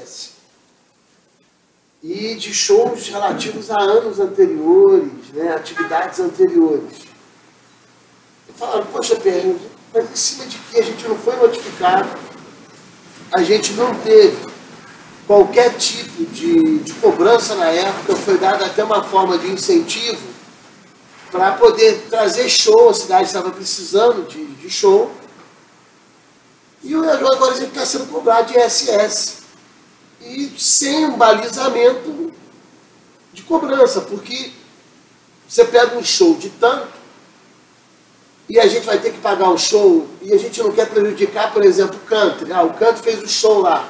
ICMS e de shows relativos a anos anteriores, né, atividades anteriores. E falaram, poxa, Pierre, mas em cima de que a gente não foi notificado, a gente não teve qualquer tipo de cobrança na época, foi dada até uma forma de incentivo para poder trazer show, a cidade estava precisando de show, e agora a gente está sendo cobrado de ISS, e sem um balizamento de cobrança, porque você pega um show de tanto, e a gente vai ter que pagar o show, e a gente não quer prejudicar, por exemplo, o country. O country fez o show lá,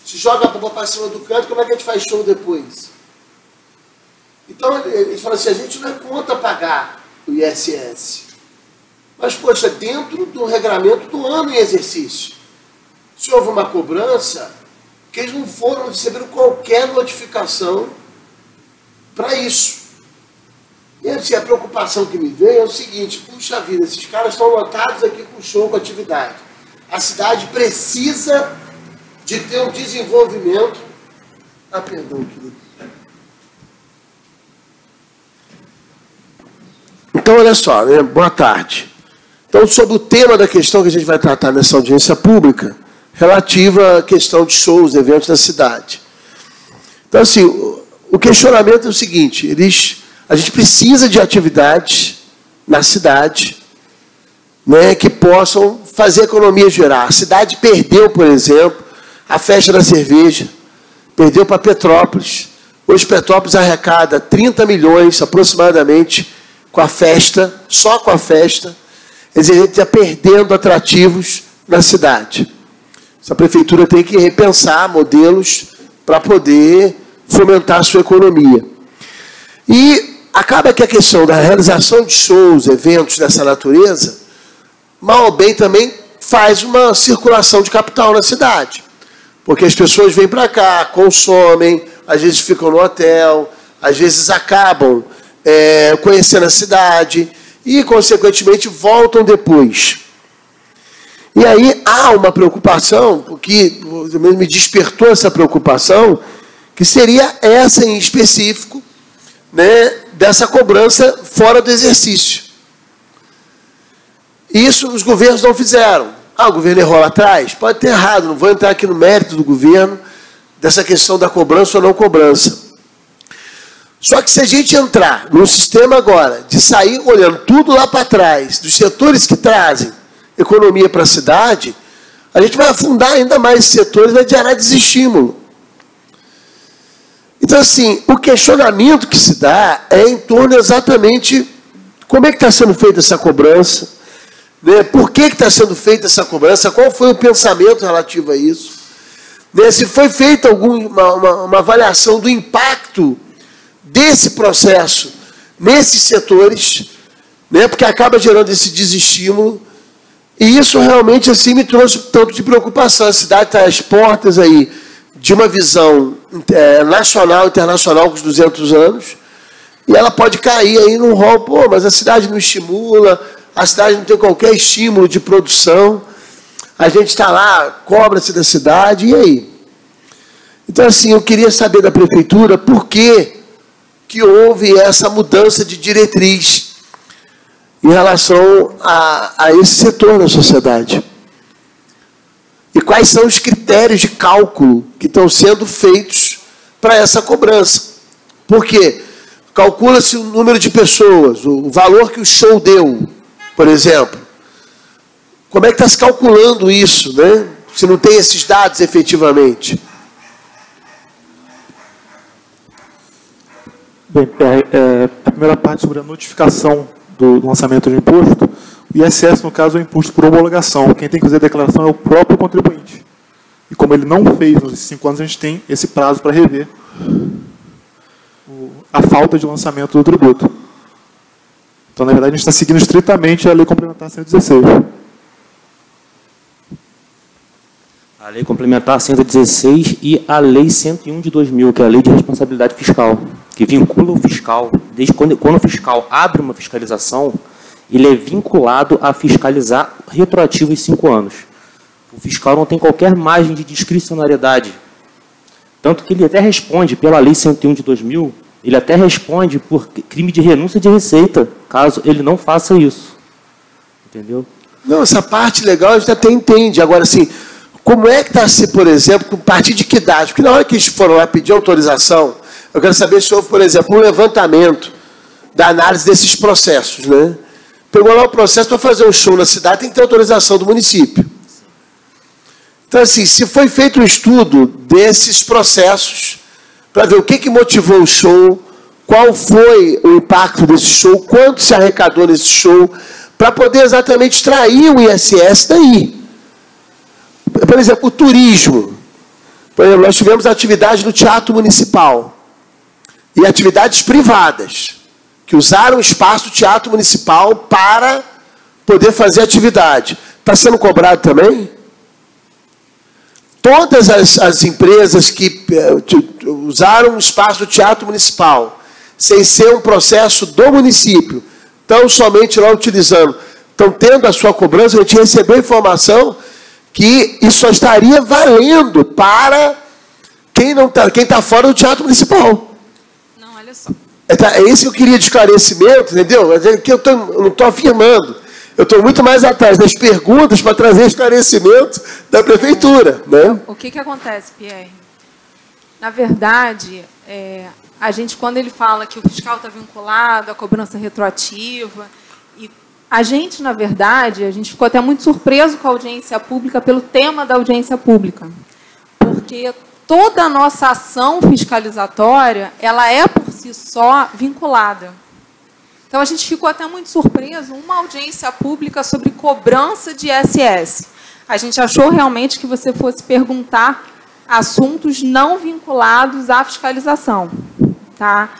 se joga para cima do country, como é que a gente faz show depois? Então, eles falam assim, a gente não é contra pagar o ISS. Mas, poxa, dentro do regramento do ano em exercício, se houve uma cobrança, que eles não foram recebendo qualquer notificação para isso. E assim, a preocupação que me veio é o seguinte, puxa vida, esses caras estão lotados aqui com show, com atividade. A cidade precisa de ter um desenvolvimento... perdão, querido. Então, olha só, né? Boa tarde. Então, sobre o tema da questão que a gente vai tratar nessa audiência pública, relativa à questão de shows, eventos da cidade. Então, assim, o questionamento é o seguinte, a gente precisa de atividades na cidade, né, que possam fazer a economia girar. A cidade perdeu, por exemplo, a festa da cerveja, perdeu para Petrópolis. Hoje Petrópolis arrecada 30 milhões aproximadamente com a festa, só com a festa. Quer dizer, a gente está perdendo atrativos na cidade. Essa prefeitura tem que repensar modelos para poder fomentar a sua economia. E acaba que a questão da realização de shows, eventos dessa natureza, mal ou bem também faz uma circulação de capital na cidade. Porque as pessoas vêm para cá, consomem, às vezes ficam no hotel, às vezes acabam conhecendo a cidade e, consequentemente, voltam depois. E aí há uma preocupação, porque me despertou essa preocupação, que seria essa em específico, né, dessa cobrança fora do exercício. Isso os governos não fizeram. O governo errou lá atrás? Pode ter errado, não vou entrar aqui no mérito do governo, dessa questão da cobrança ou não cobrança. Só que se a gente entrar num sistema agora, de sair olhando tudo lá para trás, dos setores que trazem economia para a cidade, a gente vai afundar ainda mais esses setores, vai gerar desestímulo. Então, assim, o questionamento que se dá é em torno exatamente como é que está sendo feita essa cobrança, né? Por que está sendo feita essa cobrança, qual foi o pensamento relativo a isso, né? Se foi feita uma avaliação do impacto desse processo nesses setores, né? Porque acaba gerando esse desestímulo, e isso realmente assim me trouxe tanto de preocupação. A cidade está às portas aí de uma visão nacional, internacional, com os 200 anos, e ela pode cair aí num rol, mas a cidade não estimula, a cidade não tem qualquer estímulo de produção, a gente está lá, cobra-se da cidade, e aí? Então, assim, eu queria saber da prefeitura por que houve essa mudança de diretriz em relação a esse setor na sociedade. E quais são os critérios de cálculo que estão sendo feitos para essa cobrança. Por quê? Calcula-se o número de pessoas, o valor que o show deu, por exemplo. Como é que está se calculando isso, né? Se não tem esses dados efetivamente? Bem, a primeira parte sobre a notificação do lançamento do imposto, o ISS, no caso, é o imposto por homologação. Quem tem que fazer a declaração é o próprio contribuinte. E como ele não fez nos 5 anos, a gente tem esse prazo para rever a falta de lançamento do tributo. Então, na verdade, a gente está seguindo estritamente a Lei Complementar 116. A Lei Complementar 116 e a Lei 101 de 2000, que é a Lei de Responsabilidade Fiscal, que vincula o fiscal. Desde quando o fiscal abre uma fiscalização, ele é vinculado a fiscalizar retroativo em 5 anos. O fiscal não tem qualquer margem de discricionariedade Tanto que ele até responde, pela Lei 101 de 2000, ele até responde por crime de renúncia de receita, caso ele não faça isso. Entendeu? Não, essa parte legal a gente até entende. Agora, assim, como é que está se, por exemplo, com partir de que idade? Porque na hora que eles foram lá pedir autorização, eu quero saber se houve, por exemplo, um levantamento da análise desses processos, né? Pegou lá o processo para fazer um show na cidade, tem que ter autorização do município. Então, assim, se foi feito um estudo desses processos, para ver o que motivou o show, qual foi o impacto desse show, quanto se arrecadou nesse show, para poder exatamente extrair o ISS daí. Por exemplo, o turismo. Por exemplo, nós tivemos atividade no Teatro Municipal e atividades privadas, que usaram o espaço do Teatro Municipal para poder fazer atividade. Está sendo cobrado também? Todas as empresas que usaram o espaço do Teatro Municipal, sem ser um processo do município, estão somente lá utilizando, estão tendo a sua cobrança. A gente recebeu informação que isso só estaria valendo para quem está fora do Teatro Municipal. Não, olha só. É isso que eu queria de esclarecimento, entendeu? Que eu não estou afirmando. Eu estou muito mais atrás das perguntas para trazer esclarecimento da prefeitura. Né? O que acontece, Pierre? Na verdade, a gente, quando ele fala que o fiscal está vinculado à cobrança retroativa, e a gente, na verdade, a gente ficou até muito surpreso com a audiência pública pelo tema da audiência pública. Porque toda a nossa ação fiscalizatória, ela é, por si só, vinculada. Então, a gente ficou até muito surpreso, uma audiência pública sobre cobrança de ISS. A gente achou realmente que você fosse perguntar assuntos não vinculados à fiscalização, tá?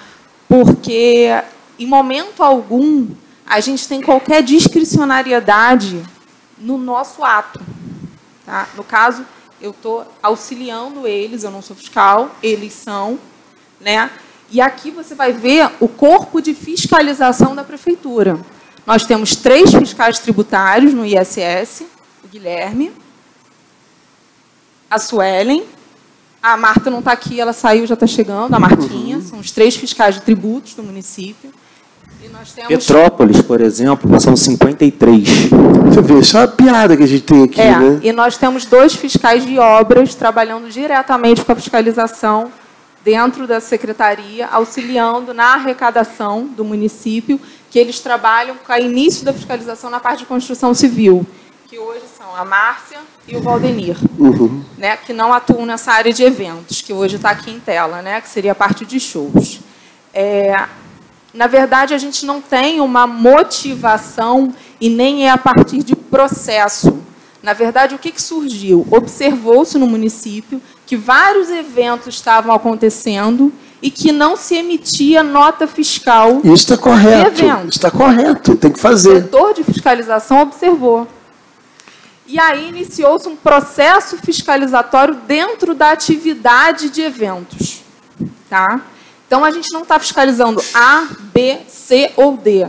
Porque, em momento algum, a gente tem qualquer discricionariedade no nosso ato. Tá? No caso, eu estou auxiliando eles, eu não sou fiscal, eles são, né? E aqui você vai ver o corpo de fiscalização da prefeitura. Nós temos 3 fiscais tributários no ISS, o Guilherme, a Suelen, a Marta não está aqui, ela saiu, já está chegando, a Martinha, são os 3 fiscais de tributos do município. E nós temos... Petrópolis, por exemplo, são 53. Você vê, isso é uma piada que a gente tem aqui, né? E nós temos 2 fiscais de obras trabalhando diretamente com a fiscalização dentro da secretaria, auxiliando na arrecadação do município, que eles trabalham com o início da fiscalização na parte de construção civil, que hoje são a Márcia e o Valdenir, né, que não atuam nessa área de eventos, que hoje está aqui em tela, né, que seria a parte de shows. Na verdade, a gente não tem uma motivação e nem é a partir de processo. Na verdade, o que surgiu? Observou-se no município que vários eventos estavam acontecendo e que não se emitia nota fiscal. Isso está correto. Está correto, tem que fazer. O setor de fiscalização observou. E aí iniciou-se um processo fiscalizatório dentro da atividade de eventos. Tá? Então, a gente não está fiscalizando A, B, C ou D.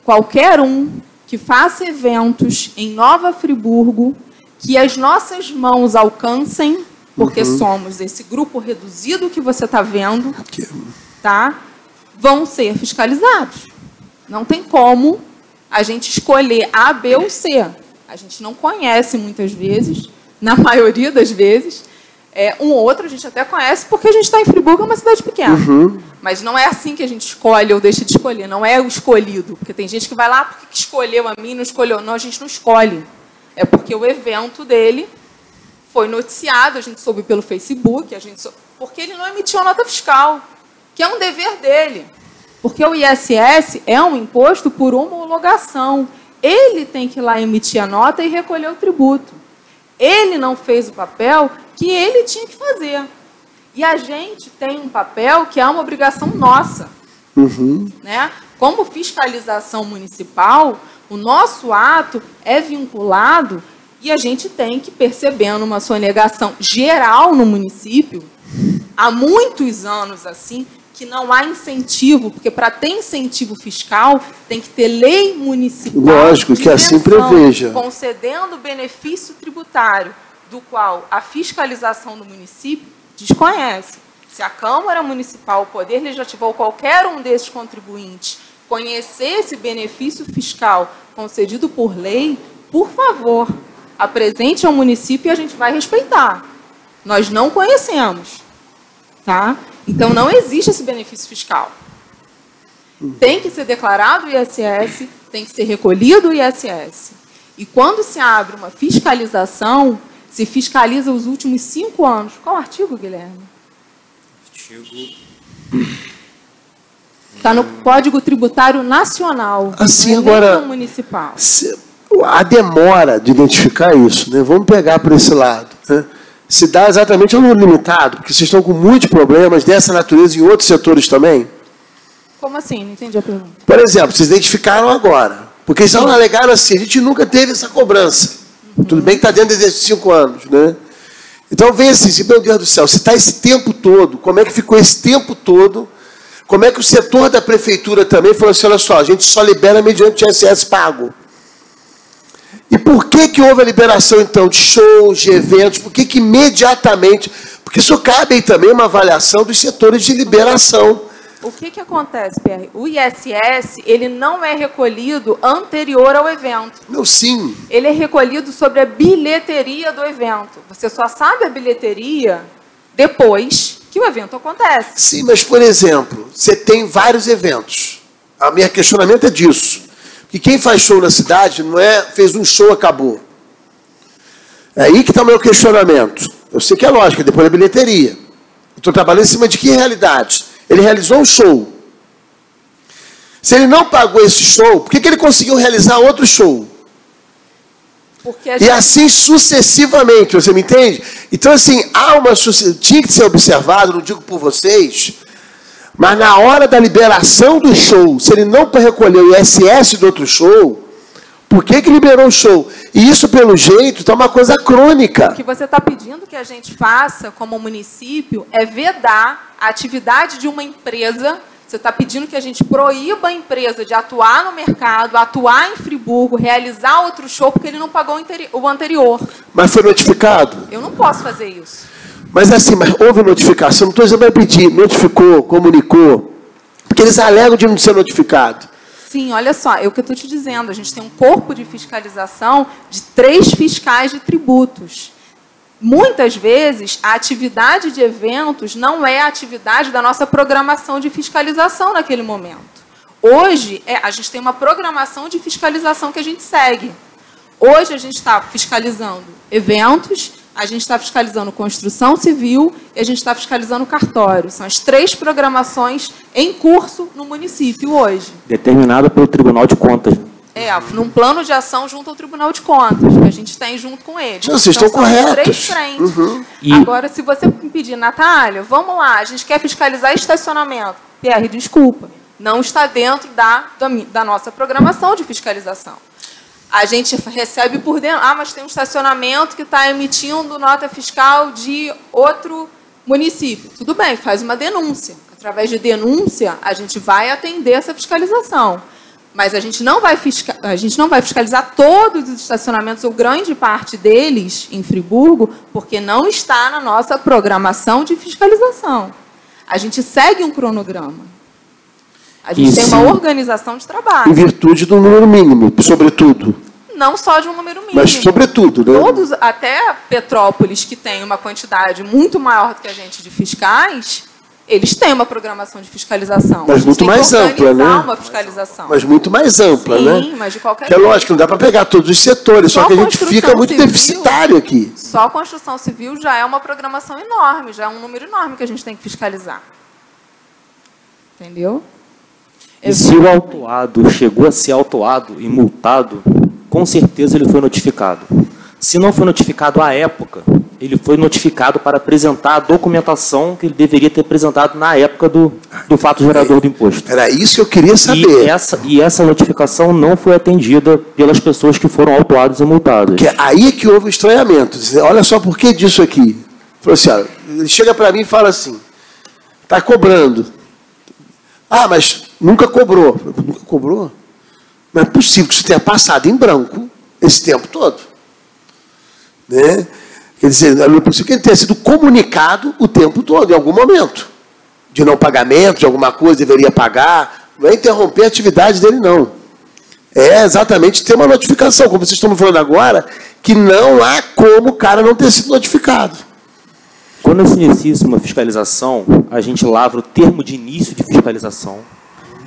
Qualquer um que faça eventos em Nova Friburgo, que as nossas mãos alcancem, porque somos esse grupo reduzido que você está vendo, tá? Vão ser fiscalizados. Não tem como a gente escolher A, B ou C. A gente não conhece muitas vezes, na maioria das vezes. Um ou outro a gente até conhece porque a gente está em Friburgo, é uma cidade pequena. Mas não é assim que a gente escolhe ou deixa de escolher. Não é o escolhido. Porque tem gente que vai lá, porque escolheu a mim, não escolheu. Não, a gente não escolhe. É porque o evento dele foi noticiado, a gente soube pelo Facebook, porque ele não emitiu a nota fiscal, que é um dever dele. Porque o ISS é um imposto por homologação. Ele tem que ir lá emitir a nota e recolher o tributo. Ele não fez o papel que ele tinha que fazer. E a gente tem um papel que é uma obrigação nossa. Né? Como fiscalização municipal, o nosso ato é vinculado e a gente tem que, percebendo uma sonegação geral no município, há muitos anos assim, que não há incentivo, porque para ter incentivo fiscal tem que ter lei municipal. Lógico, que assim preveja. Concedendo benefício tributário, do qual a fiscalização do município desconhece. Se a Câmara Municipal, o Poder Legislativo ou qualquer um desses contribuintes conhecer esse benefício fiscal concedido por lei, por favor, apresente ao município e a gente vai respeitar. Nós não conhecemos. Tá? Então, não existe esse benefício fiscal. Tem que ser declarado o ISS, tem que ser recolhido o ISS. E quando se abre uma fiscalização, se fiscaliza os últimos 5 anos. Qual artigo, Guilherme? Está no Código Tributário Nacional, assim, não é agora, nem no municipal. A demora de identificar isso, né? Vamos pegar por esse lado, né? Se dá exatamente ao número limitado, porque vocês estão com muitos problemas dessa natureza em outros setores também. Como assim? Não entendi a pergunta. Por exemplo, vocês identificaram agora, porque eles não alegaram assim, a gente nunca teve essa cobrança. Tudo bem que está dentro desses 5 anos, né? Então vem assim, meu Deus do céu, se está esse tempo todo, como é que ficou esse tempo todo? Como é que o setor da prefeitura também falou assim, olha só, a gente só libera mediante ISS pago. E por que houve a liberação, então, de shows, de eventos? Por que imediatamente... Porque isso cabe aí também uma avaliação dos setores de liberação. O que acontece, Pierre? O ISS, ele não é recolhido anterior ao evento. Não, sim. Ele é recolhido sobre a bilheteria do evento. Você só sabe a bilheteria depois que o evento acontece. Sim, mas, por exemplo, você tem vários eventos. O meu questionamento é disso. Que quem faz show na cidade não é fez um show, acabou. É aí que está o meu questionamento. Eu sei que é lógico, depois da bilheteria. Estou trabalhando em cima de que realidade? Ele realizou um show. Se ele não pagou esse show, por que ele conseguiu realizar outro show? E assim sucessivamente, você me entende? Então, assim, tinha que ser observado, não digo por vocês, mas na hora da liberação do show, se ele não recolheu o ISS do outro show, por que liberou o show? E isso, pelo jeito, está uma coisa crônica. O que você está pedindo que a gente faça, como município, é vedar a atividade de uma empresa. Você está pedindo que a gente proíba a empresa de atuar no mercado, atuar em Friburgo, realizar outro show, porque ele não pagou o anterior. Mas foi notificado? Eu não posso fazer isso. Mas assim, houve notificação, não estou dizendo vai pedir, notificou, comunicou, porque eles alegam de não ser notificado. Sim, olha só, é o que eu estou te dizendo, a gente tem um corpo de fiscalização de 3 fiscais de tributos. Muitas vezes, a atividade de eventos não é a atividade da nossa programação de fiscalização naquele momento. Hoje, a gente tem uma programação de fiscalização que a gente segue. Hoje, a gente está fiscalizando eventos, a gente está fiscalizando construção civil e a gente está fiscalizando cartório. São as 3 programações em curso no município hoje. Determinada pelo Tribunal de Contas. Num plano de ação junto ao Tribunal de Contas, que a gente tem junto com eles. Não, vocês estão corretos. 3 frentes. Agora, se você me pedir, Natália, vamos lá, a gente quer fiscalizar estacionamento. Pierre, desculpa, não está dentro da nossa programação de fiscalização. A gente recebe por dentro, mas tem um estacionamento que está emitindo nota fiscal de outro município. Tudo bem, faz uma denúncia. Através de denúncia, a gente vai atender essa fiscalização. Mas a gente não vai fiscalizar todos os estacionamentos, ou grande parte deles, em Friburgo, porque não está na nossa programação de fiscalização. A gente segue um cronograma. A gente tem uma organização de trabalho. Em virtude do número mínimo, sobretudo. Não só de um número mínimo. Mas sobretudo, né? Todos, até Petrópolis, que tem uma quantidade muito maior do que a gente de fiscais, eles têm uma programação de fiscalização. Mas muito mais ampla, né? Uma fiscalização. Mas muito mais ampla, sim, né? Sim, mas de qualquer jeito. É lógico, não dá para pegar todos os setores, só que a gente fica muito deficitário aqui. Só a construção civil já é uma programação enorme, já é um número enorme que a gente tem que fiscalizar. Entendeu? E se o autuado chegou a ser autuado e multado, com certeza ele foi notificado. Se não foi notificado à época, ele foi notificado para apresentar a documentação que ele deveria ter apresentado na época do fato gerador do imposto. Era isso que eu queria saber. E essa notificação não foi atendida pelas pessoas que foram autuadas e multadas. Que aí é que houve o estranhamento. Olha só por que disso aqui. Falou assim, olha, ele chega para mim e fala assim, está cobrando. Mas nunca cobrou. Nunca cobrou? Não é possível que você tenha passado em branco esse tempo todo. Né? Quer dizer, não é possível que ele tenha sido comunicado o tempo todo, em algum momento. De não pagamento, de alguma coisa, deveria pagar. Não é interromper a atividade dele, não. É exatamente ter uma notificação, como vocês estão me falando agora, que não há como o cara não ter sido notificado. Quando se inicia uma fiscalização, a gente lavra o termo de início de fiscalização,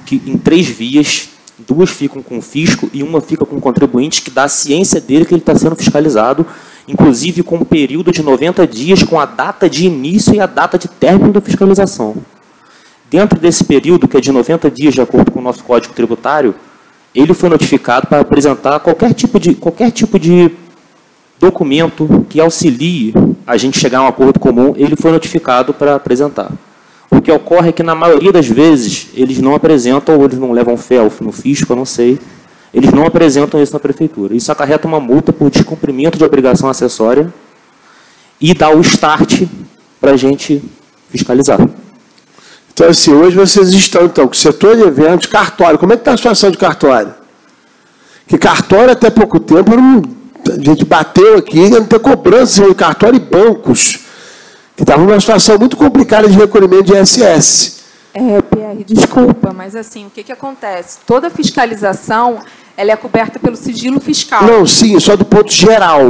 que em 3 vias, 2 ficam com o fisco e uma fica com o contribuinte, que dá a ciência dele que ele está sendo fiscalizado, inclusive com um período de 90 dias, com a data de início e a data de término da fiscalização. Dentro desse período, que é de 90 dias, de acordo com o nosso Código Tributário, ele foi notificado para apresentar qualquer tipo de documento que auxilie a gente chegar a um acordo comum, ele foi notificado para apresentar. O que ocorre é que, na maioria das vezes, eles não apresentam, ou eles não levam fé no fisco, eu não sei, eles não apresentam isso na prefeitura. Isso acarreta uma multa por descumprimento de obrigação acessória e dá o start para a gente fiscalizar. Então, assim, hoje vocês estão, então, com o setor de eventos, cartório. Como é que está a situação de cartório? Que cartório, até pouco tempo, a gente bateu aqui, não ter cobrança de cartório e bancos, que estavam numa situação muito complicada de recolhimento de ISS. Pierre, desculpa, mas assim, o que acontece? Toda fiscalização, ela é coberta pelo sigilo fiscal. Não, sim, só do ponto geral.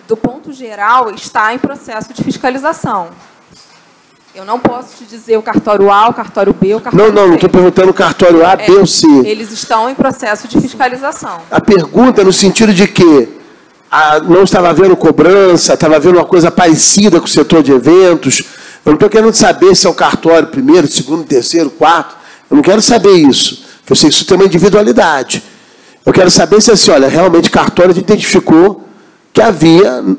Do ponto geral, está em processo de fiscalização. Eu não posso te dizer o cartório A, o cartório B, o cartório C. Não estou perguntando o cartório A, B ou C. Eles estão em processo de fiscalização. A pergunta é no sentido de que não estava havendo cobrança, estava havendo uma coisa parecida com o setor de eventos. Eu não estou querendo saber se é o cartório primeiro, segundo, terceiro, quarto. Eu não quero saber isso, porque eu sei que isso tem uma individualidade. Eu quero saber se, assim, olha, realmente o cartório identificou que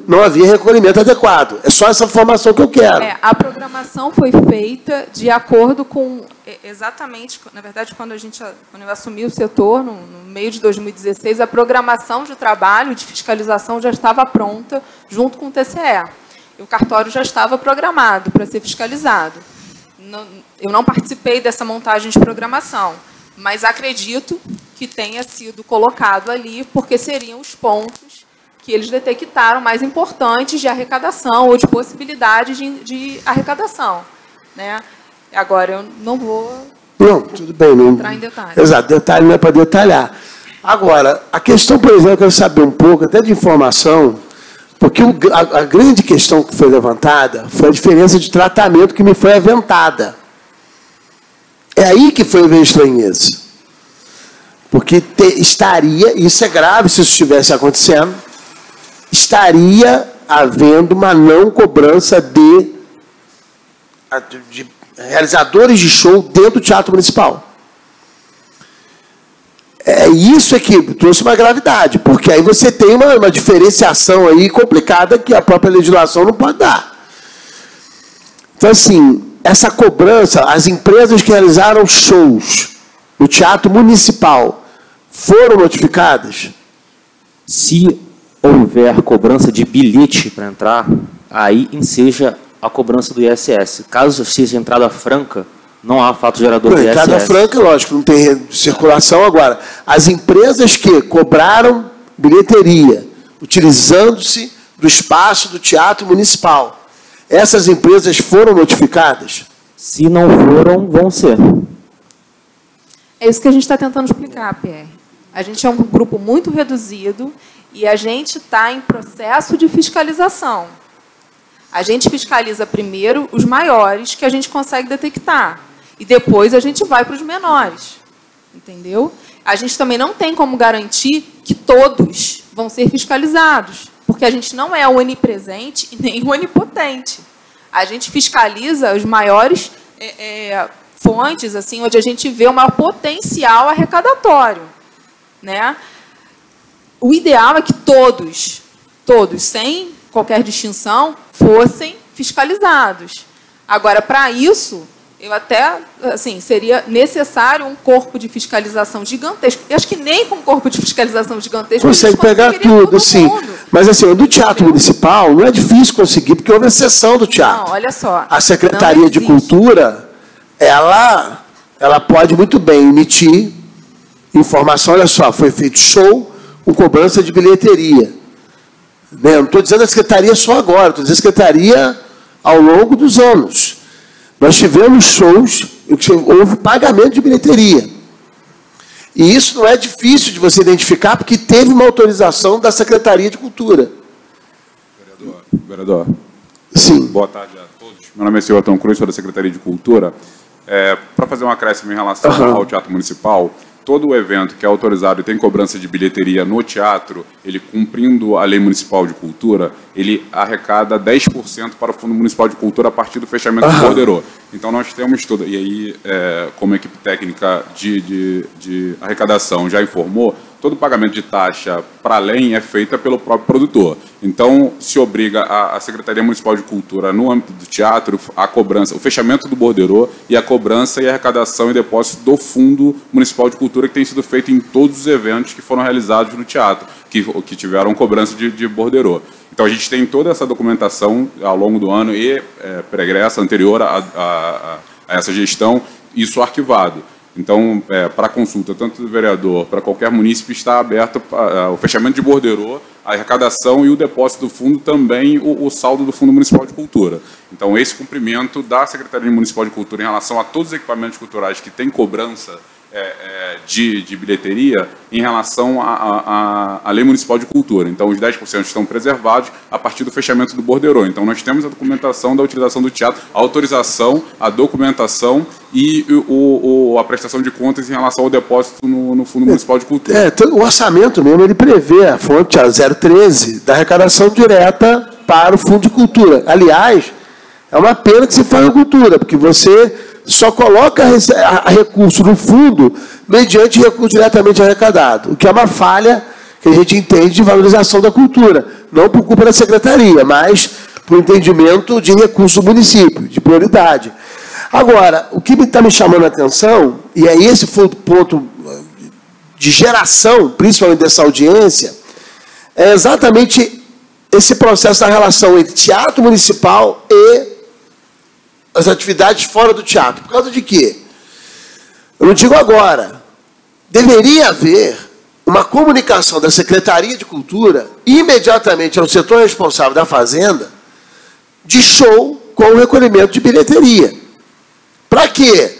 não havia recolhimento adequado. É só essa informação que eu quero. A programação foi feita de acordo com, exatamente, na verdade, quando eu assumi o setor, no meio de 2016, a programação de trabalho de fiscalização já estava pronta, junto com o TCE. E o cartório já estava programado para ser fiscalizado. Eu não participei dessa montagem de programação, mas acredito que tenha sido colocado ali, porque seriam os pontos que eles detectaram mais importantes de arrecadação ou de possibilidade de arrecadação. Né? Agora, eu não vou tudo bem, entrar em detalhes. Exato, detalhe não é para detalhar. Agora, a questão, por exemplo, eu quero saber um pouco, até de informação, porque a grande questão que foi levantada foi a diferença de tratamento que me foi aventada. É aí que foi a estranheza. Porque estaria, isso é grave se isso estivesse acontecendo, estaria havendo uma não cobrança de realizadores de show dentro do Teatro Municipal. Isso é que trouxe uma gravidade, porque aí você tem uma diferenciação aí complicada que a própria legislação não pode dar. Então, assim, essa cobrança, as empresas que realizaram shows no Teatro Municipal foram notificadas? Se houver cobrança de bilhete para entrar, aí enseja a cobrança do ISS. Caso seja entrada franca, não há fato gerador do ISS. Entrada franca, lógico, não tem circulação agora. As empresas que cobraram bilheteria, utilizando-se do espaço do Teatro Municipal, essas empresas foram notificadas? Se não foram, vão ser. É isso que a gente está tentando explicar, Pierre. A gente é um grupo muito reduzido e a gente está em processo de fiscalização. A gente fiscaliza primeiro os maiores que a gente consegue detectar. E depois a gente vai para os menores. Entendeu? A gente também não tem como garantir que todos vão ser fiscalizados. Porque a gente não é onipresente e nem onipotente. A gente fiscaliza os maiores fontes, assim, onde a gente vê o maior potencial arrecadatório. Né? O ideal é que todos, sem qualquer distinção, fossem fiscalizados. Agora, para isso, eu até, assim, seria necessário um corpo de fiscalização gigantesco. Eu acho que nem com um corpo de fiscalização gigantesco consegue pegar tudo, sim. Mas, assim, do Teatro Municipal não é difícil conseguir, porque houve a sessão do teatro. Não, olha só. A Secretaria de Cultura, ela pode muito bem emitir informação, olha só, foi feito show com cobrança de bilheteria. Né? Não estou dizendo a secretaria só agora, estou dizendo a secretaria ao longo dos anos. Nós tivemos shows em que houve pagamento de bilheteria. E isso não é difícil de você identificar, porque teve uma autorização da Secretaria de Cultura. Vereador. Sim. Boa tarde a todos. Meu nome é Silvatão Cruz, sou da Secretaria de Cultura. Para fazer um acréscimo em relação ao Teatro Municipal, todo o evento que é autorizado e tem cobrança de bilheteria no teatro, ele cumprindo a Lei Municipal de Cultura, ele arrecada 10% para o Fundo Municipal de Cultura a partir do fechamento do borderô. Então, nós temos tudo. E aí, como a equipe técnica de arrecadação já informou, todo o pagamento de taxa para além é feita pelo próprio produtor. Então, se obriga a Secretaria Municipal de Cultura, no âmbito do teatro, a cobrança, o fechamento do borderô e a cobrança e arrecadação e depósito do Fundo Municipal de Cultura, que tem sido feito em todos os eventos que foram realizados no teatro, que tiveram cobrança de borderô. Então, a gente tem toda essa documentação ao longo do ano e pregressa, anterior a essa gestão, isso arquivado. Então, para consulta, tanto do vereador, para qualquer munícipe, está aberto o fechamento de borderô, a arrecadação e o depósito do fundo, também o saldo do Fundo Municipal de Cultura. Então, esse cumprimento da Secretaria Municipal de Cultura em relação a todos os equipamentos culturais que têm cobrança de bilheteria em relação à Lei Municipal de Cultura. Então, os 10% estão preservados a partir do fechamento do borderô. Então, nós temos a documentação da utilização do teatro, a autorização, a documentação e a prestação de contas em relação ao depósito no Fundo Municipal de Cultura. O orçamento mesmo, ele prevê a fonte 013 da arrecadação direta para o Fundo de Cultura. Aliás, é uma pena que se fale em cultura, porque você só coloca recurso no fundo mediante recurso diretamente arrecadado, o que é uma falha que a gente entende de valorização da cultura, não por culpa da secretaria, mas por entendimento de recurso do município, de prioridade. Agora, o que está me chamando a atenção, e aí esse foi o ponto de geração, principalmente dessa audiência, é exatamente esse processo da relação entre teatro municipal e as atividades fora do teatro. Por causa de quê? Eu não digo agora. Deveria haver uma comunicação da Secretaria de Cultura imediatamente ao setor responsável da Fazenda de show com o recolhimento de bilheteria. Para quê?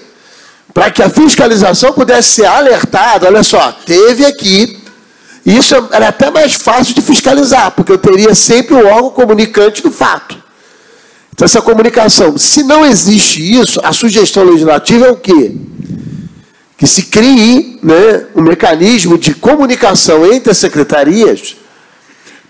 Para que a fiscalização pudesse ser alertada. Olha só, teve aqui. Isso era até mais fácil de fiscalizar, porque eu teria sempre o órgão comunicante do fato. Então, essa comunicação, se não existe isso, a sugestão legislativa é o quê? Que se crie, né, um mecanismo de comunicação entre as secretarias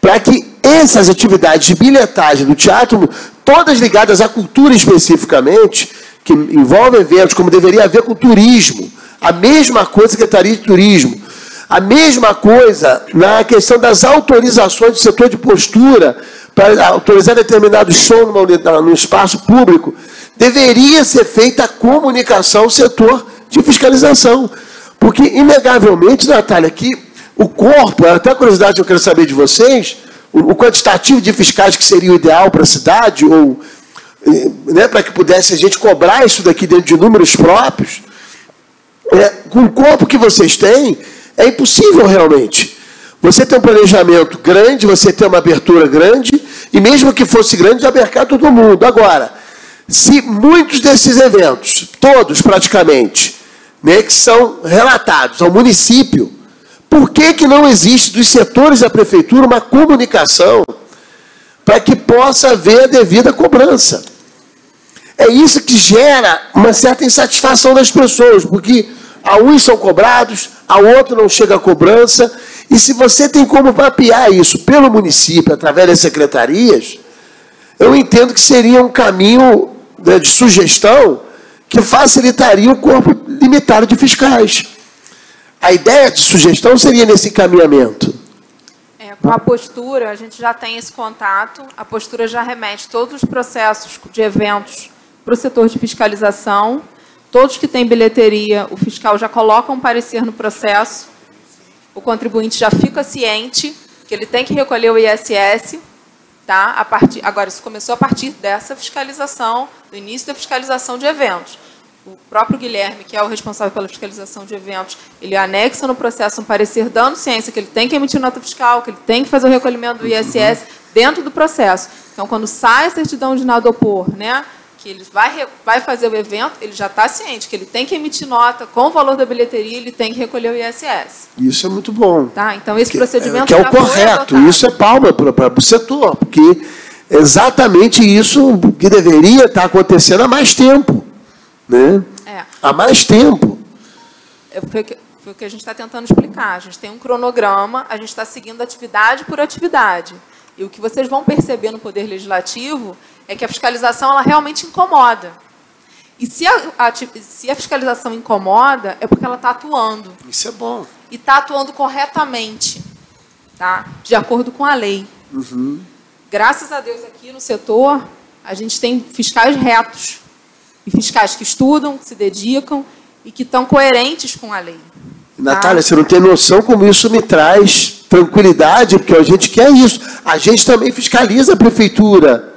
para que essas atividades de bilhetagem do teatro, todas ligadas à cultura especificamente, que envolvem eventos, como deveria haver com o turismo, a mesma coisa que a Secretaria de Turismo, a mesma coisa na questão das autorizações do setor de postura, para autorizar determinado show no espaço público, deveria ser feita a comunicação ao setor de fiscalização. Porque, inegavelmente, Natália, que o corpo, até a curiosidade que eu quero saber de vocês, o quantitativo de fiscais que seria o ideal para a cidade, ou né, para que pudesse a gente cobrar isso daqui dentro de números próprios, com o corpo que vocês têm, é impossível realmente. Você tem um planejamento grande, você tem uma abertura grande, e mesmo que fosse grande, abarcar todo mundo. Agora, se muitos desses eventos, todos praticamente, né, que são relatados ao município, por que não existe dos setores da prefeitura uma comunicação para que possa haver a devida cobrança? É isso que gera uma certa insatisfação das pessoas, porque a uns são cobrados, a outro não chega a cobrança. E se você tem como mapear isso pelo município, através das secretarias, eu entendo que seria um caminho, né, de sugestão que facilitaria o corpo limitado de fiscais. A ideia de sugestão seria nesse encaminhamento. Com a postura, a gente já tem esse contato, a postura já remete todos os processos de eventos para o setor de fiscalização, todos que têm bilheteria, o fiscal já coloca um parecer no processo, o contribuinte já fica ciente que ele tem que recolher o ISS, tá? Agora, isso começou a partir dessa fiscalização, do início da fiscalização de eventos. o próprio Guilherme, que é o responsável pela fiscalização de eventos, ele anexa no processo um parecer dando ciência que ele tem que emitir nota fiscal, que ele tem que fazer o recolhimento do ISS dentro do processo. Então, quando sai a certidão de inadopor, né, que ele vai fazer o evento, ele já está ciente que ele tem que emitir nota com o valor da bilheteria, ele tem que recolher o ISS. Isso é muito bom. Tá? Então, esse procedimento que é o correto. Isso é palma para o setor, porque é exatamente isso que deveria estar acontecendo há mais tempo. Né? Há mais tempo. Foi o que a gente está tentando explicar. A gente tem um cronograma, a gente está seguindo atividade por atividade. E o que vocês vão perceber no Poder Legislativo é que a fiscalização ela realmente incomoda. E se a fiscalização incomoda, é porque ela está atuando. Isso é bom. E está atuando corretamente, tá? De acordo com a lei. Uhum. Graças a Deus, aqui no setor, a gente tem fiscais retos. E fiscais que estudam, que se dedicam e que estão coerentes com a lei. Natália, você não tem noção como isso me traz tranquilidade, porque a gente quer isso. A gente também fiscaliza a prefeitura.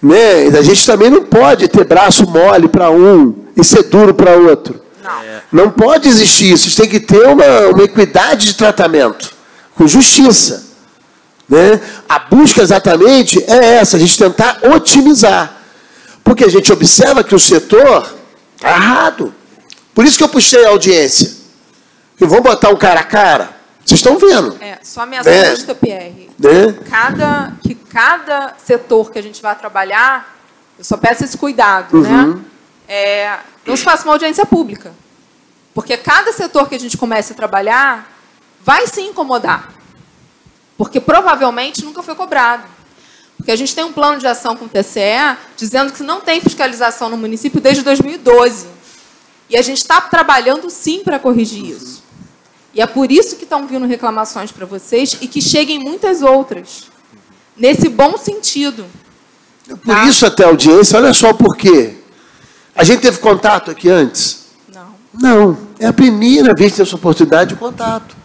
Né? A gente também não pode ter braço mole para um e ser duro para outro. Não pode existir isso. Tem que ter uma equidade de tratamento, com justiça. Né? A busca exatamente é essa, a gente tentar otimizar. Porque a gente observa que o setor está errado. Por isso que eu puxei a audiência. E vamos botar um cara a cara. Vocês estão vendo. Só me assusta, Pierre. Cada setor que a gente vai trabalhar, eu só peço esse cuidado. Uhum. Né? Não se faça uma audiência pública. Porque cada setor que a gente comece a trabalhar vai se incomodar. Porque provavelmente nunca foi cobrado. Porque a gente tem um plano de ação com o TCE dizendo que não tem fiscalização no município desde 2012. E a gente está trabalhando, sim, para corrigir isso. E é por isso que estão vindo reclamações para vocês e que cheguem muitas outras. Nesse bom sentido. Por isso até a audiência, olha só por quê. A gente teve contato aqui antes? Não. É a primeira vez que tem essa oportunidade de contato.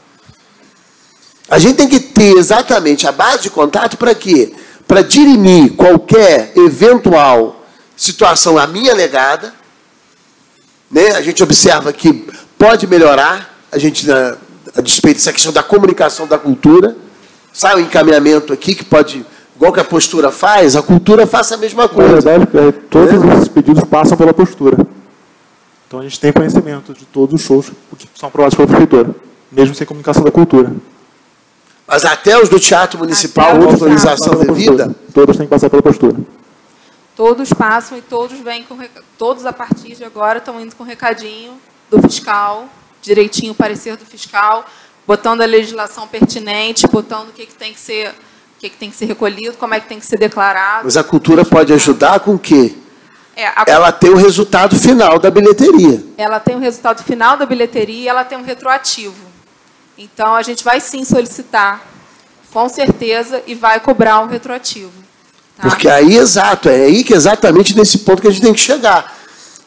A gente tem que ter exatamente a base de contato para quê? Para dirimir qualquer eventual situação a mim alegada, né? A gente observa que pode melhorar, a despeito dessa questão da comunicação da cultura, sai um encaminhamento aqui que pode, igual que a postura faz, a cultura faça a mesma coisa. Na verdade, todos esses pedidos passam pela postura. Então a gente tem conhecimento de todos os shows que são aprovados pela prefeitura, mesmo sem comunicação da cultura. Mas até os do Teatro Municipal, com autorização devida? Todos têm que passar pela postura. Todos passam e todos vêm com... Todos, a partir de agora, estão indo com recadinho do fiscal, direitinho o parecer do fiscal, botando a legislação pertinente, botando o que tem que ser, recolhido, como é que tem que ser declarado. Mas a cultura pode ajudar com o quê? Ela tem o resultado final da bilheteria. Ela tem o resultado final da bilheteria e ela tem um retroativo. Então, a gente vai sim solicitar, com certeza, e vai cobrar um retroativo. Tá? Porque aí, é aí que exatamente nesse ponto que a gente tem que chegar.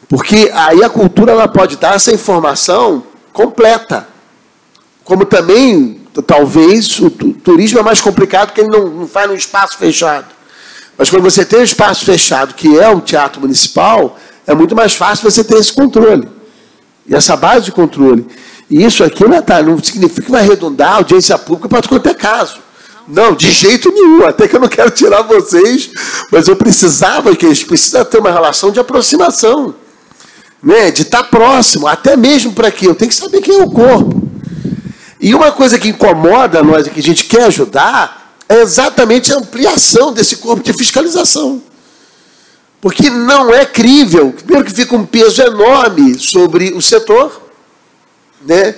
Porque aí a cultura ela pode dar essa informação completa. Como também, talvez, o turismo é mais complicado porque ele não faz num espaço fechado. Mas quando você tem um espaço fechado, que é o Teatro Municipal, é muito mais fácil você ter esse controle. E essa base de controle. E isso aqui, Natália, não significa que vai redundar a audiência pública para qualquer caso. Não, de jeito nenhum. Até que eu não quero tirar vocês, mas eu precisava, que a gente precisa ter uma relação de aproximação. Né? De estar próximo, até mesmo para quê? Eu tenho que saber quem é o corpo. E uma coisa que incomoda nós, que a gente quer ajudar, é exatamente a ampliação desse corpo de fiscalização. Porque não é crível, primeiro que fica um peso enorme sobre o setor, né?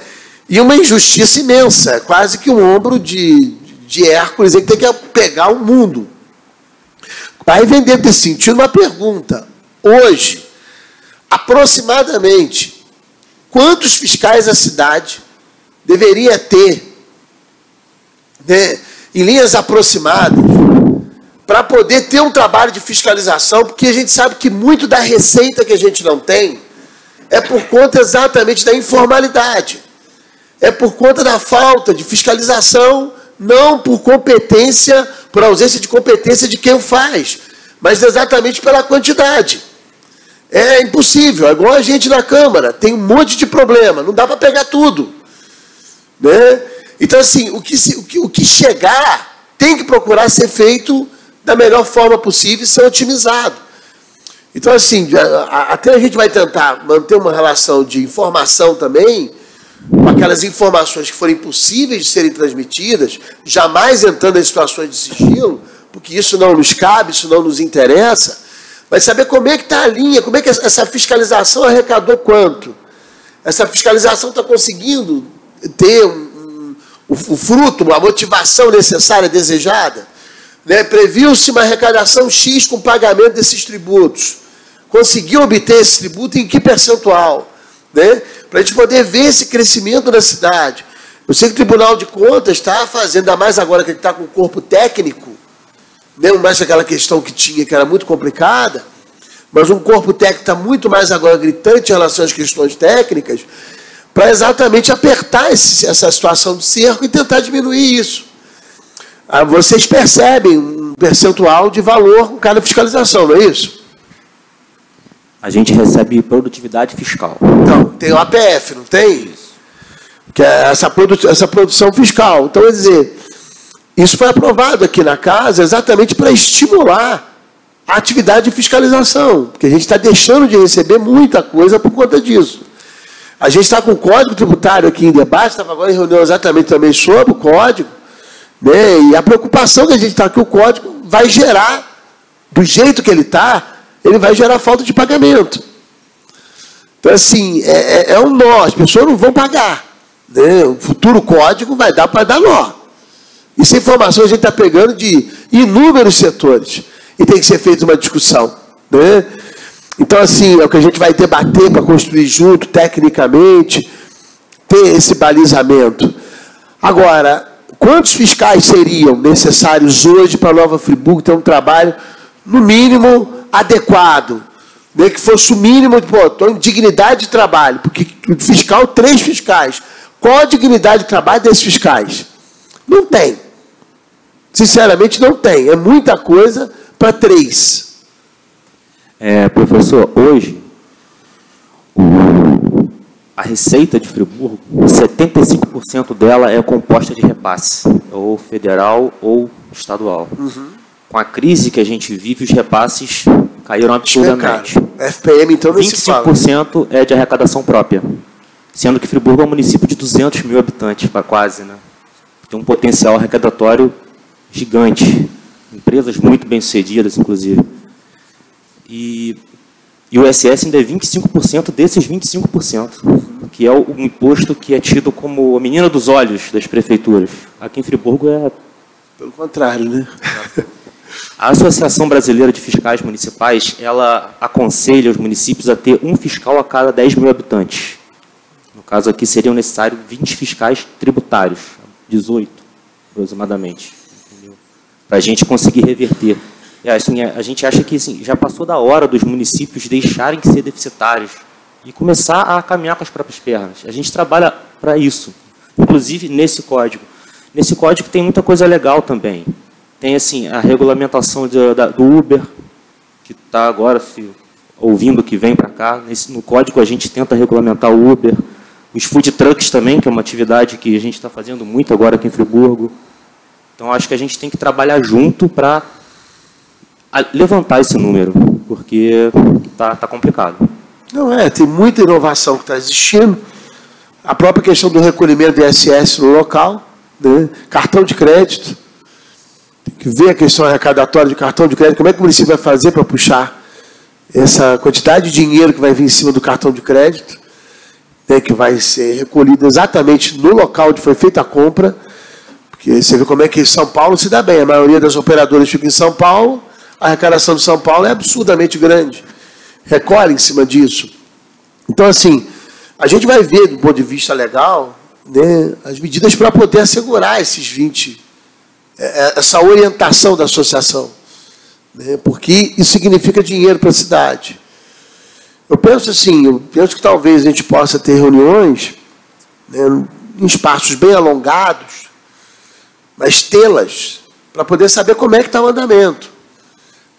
E uma injustiça imensa, quase que um ombro de Hércules que tem que pegar o mundo. Aí vem dentro desse sentido uma pergunta. Hoje, aproximadamente, quantos fiscais a cidade deveria ter, né, em linhas aproximadas, para poder ter um trabalho de fiscalização, porque a gente sabe que muito da receita que a gente não tem é por conta exatamente da informalidade. É por conta da falta de fiscalização, não por competência, por ausência de competência de quem o faz, mas exatamente pela quantidade. É impossível, é igual a gente na Câmara, tem um monte de problema, não dá para pegar tudo. Né? Então, assim, o que chegar tem que procurar ser feito da melhor forma possível e ser otimizado. Então, assim, até a gente vai tentar manter uma relação de informação também, com aquelas informações que forem impossíveis de serem transmitidas, jamais entrando em situações de sigilo, porque isso não nos cabe, isso não nos interessa, mas saber como é que está a linha, como é que essa fiscalização arrecadou quanto. Essa fiscalização está conseguindo ter o fruto, a motivação necessária, desejada. Né? Previu-se uma arrecadação X com pagamento desses tributos. Conseguiu obter esse tributo em que percentual? Né? Para a gente poder ver esse crescimento da cidade. Eu sei que o Tribunal de Contas está fazendo, ainda mais agora que ele está com o corpo técnico, não mais aquela questão que tinha, que era muito complicada, mas um corpo técnico está muito mais agora gritante em relação às questões técnicas, para exatamente apertar essa situação do cerco e tentar diminuir isso. Vocês percebem um percentual de valor com cada fiscalização, não é isso? A gente recebe produtividade fiscal. Então, tem o APF, não tem? Isso. Que é essa produção fiscal. Então, quer dizer, isso foi aprovado aqui na casa exatamente para estimular a atividade de fiscalização, porque a gente está deixando de receber muita coisa por conta disso. A gente está com o Código Tributário aqui em debate, estava agora em reunião exatamente também sobre o Código, né? E a preocupação que a gente está que o Código vai gerar, do jeito que ele está, ele vai gerar falta de pagamento. Então, assim, é um nó, as pessoas não vão pagar. Né? O futuro Código vai dar para dar nó. Essa informação a gente está pegando de inúmeros setores. E tem que ser feita uma discussão. Né? Então, assim, é o que a gente vai debater para construir junto, tecnicamente, ter esse balizamento. Agora, quantos fiscais seriam necessários hoje para a Nova Friburgo ter um trabalho, no mínimo, adequado? Né? Que fosse o mínimo, estou em dignidade de trabalho, porque o fiscal, 3 fiscais. Qual a dignidade de trabalho desses fiscais? Não tem. Sinceramente, não tem. É muita coisa para 3. Professor, hoje, a receita de Friburgo, 75% dela é composta de repasse, ou federal ou estadual. Uhum. Com a crise que a gente vive, os repasses caíram absurdamente. FPM, então, não se fala. 25% é de arrecadação própria, sendo que Friburgo é um município de 200 mil habitantes, quase, né? Tem um potencial arrecadatório gigante. Empresas muito bem-sucedidas, inclusive. E o ISS ainda é 25% desses 25%, que é o imposto que é tido como a menina dos olhos das prefeituras. Aqui em Friburgo é... Pelo contrário, né? A Associação Brasileira de Fiscais Municipais, ela aconselha os municípios a ter um fiscal a cada 10 mil habitantes. No caso aqui, seriam necessários 20 fiscais tributários, 18, aproximadamente, para a gente conseguir reverter. E, assim, a gente acha que assim, já passou da hora dos municípios deixarem de ser deficitários e começar a caminhar com as próprias pernas. A gente trabalha para isso, inclusive nesse código. Nesse código tem muita coisa legal também. Tem assim, a regulamentação do Uber, que está agora ouvindo que vem para cá. No código a gente tenta regulamentar o Uber. Os food trucks também, que é uma atividade que a gente está fazendo muito agora aqui em Friburgo. Então, acho que a gente tem que trabalhar junto para levantar esse número, porque está complicado. Não tem muita inovação que está existindo. A própria questão do recolhimento do ISS no local, né? Cartão de crédito. Tem que ver a questão arrecadatória de cartão de crédito. Como é que o município vai fazer para puxar essa quantidade de dinheiro que vai vir em cima do cartão de crédito, né? Que vai ser recolhido exatamente no local onde foi feita a compra. Porque você vê como é que São Paulo se dá bem. A maioria das operadoras fica em São Paulo. A arrecadação de São Paulo é absurdamente grande. Recolhe em cima disso. Então, assim, a gente vai ver, do ponto de vista legal, né, as medidas para poder assegurar esses 20, essa orientação da associação. Né, porque isso significa dinheiro para a cidade. Eu penso assim, que talvez a gente possa ter reuniões, né, em espaços bem alongados, mas tê-las para poder saber como é que está o andamento.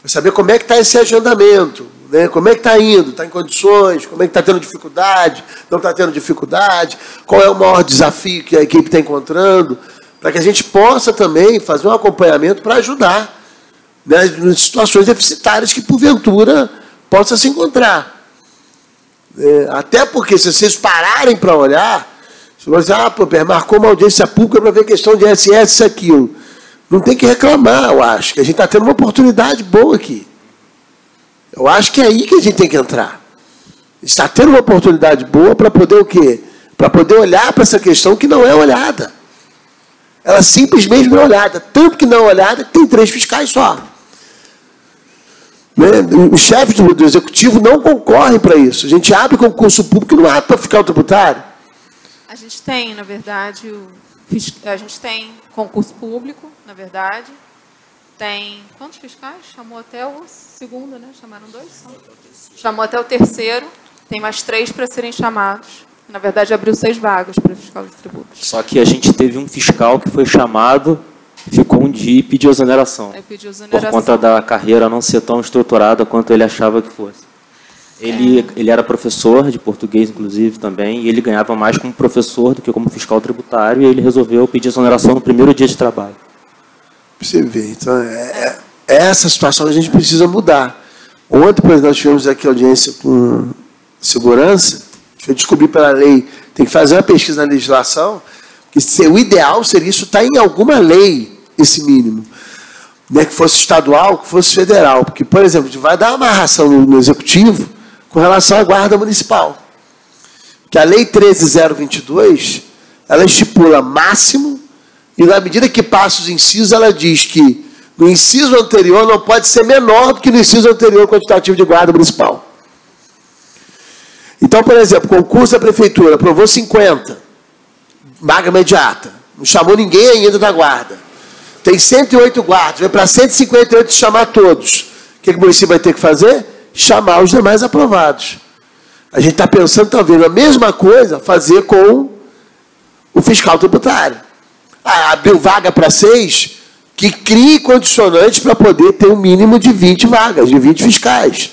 Para saber como é que está esse agendamento. né? Como é que está indo? Está em condições? Como é que está tendo dificuldade? Não está tendo dificuldade? Qual é o maior desafio que a equipe está encontrando? Para que a gente possa também fazer um acompanhamento para ajudar, né, nas situações deficitárias que, porventura, possa se encontrar. Até porque, se vocês pararem para olhar, se você marcou uma audiência pública para ver questão de ISS, isso, aquilo. Não tem que reclamar, eu acho, que a gente está tendo uma oportunidade boa aqui. Eu acho que é aí que a gente tem que entrar. Está tendo uma oportunidade boa para poder o quê? Para poder olhar para essa questão que não é olhada. Ela simplesmente não é olhada. Tanto que não é olhada que tem 3 fiscais só. Os chefes do executivo não concorrem para isso. A gente abre concurso público, não abre para fiscal tributário. A gente tem, na verdade, a gente tem concurso público, na verdade. Tem quantos fiscais? Chamou até o segundo, né? Chamaram 2? Chamou até o terceiro. Tem mais 3 para serem chamados. Na verdade, abriu 6 vagas para fiscal de tributos. Só que a gente teve um fiscal que foi chamado, ficou um dia e pediu exoneração. Pediu exoneração. Por conta da carreira não ser tão estruturada quanto ele achava que fosse. Ele era professor de português, inclusive, também, e ele ganhava mais como professor do que como fiscal tributário, e ele resolveu pedir exoneração no primeiro dia de trabalho. Você vê, então, essa situação a gente precisa mudar. Ontem, por exemplo, nós tivemos aqui audiência com segurança, que eu descobri pela lei, tem que fazer uma pesquisa na legislação, que o ideal seria isso estar em alguma lei, esse mínimo. Né, que fosse estadual, que fosse federal. Porque, por exemplo, a gente vai dar uma amarração no executivo com relação à guarda municipal. Que a lei 13.022, ela estipula máximo, e na medida que passa os incisos, ela diz que no inciso anterior não pode ser menor do que no inciso anterior quantitativo de guarda municipal. Então, por exemplo, concurso da prefeitura, aprovou 50, vaga imediata, não chamou ninguém ainda da guarda. Tem 108 guardas, vai para 158 chamar todos. O que o município vai ter que fazer? Chamar os demais aprovados. A gente está pensando, talvez, a mesma coisa fazer com o fiscal tributário. Abriu vaga para 6, que crie condicionantes para poder ter um mínimo de 20 vagas, de 20 fiscais.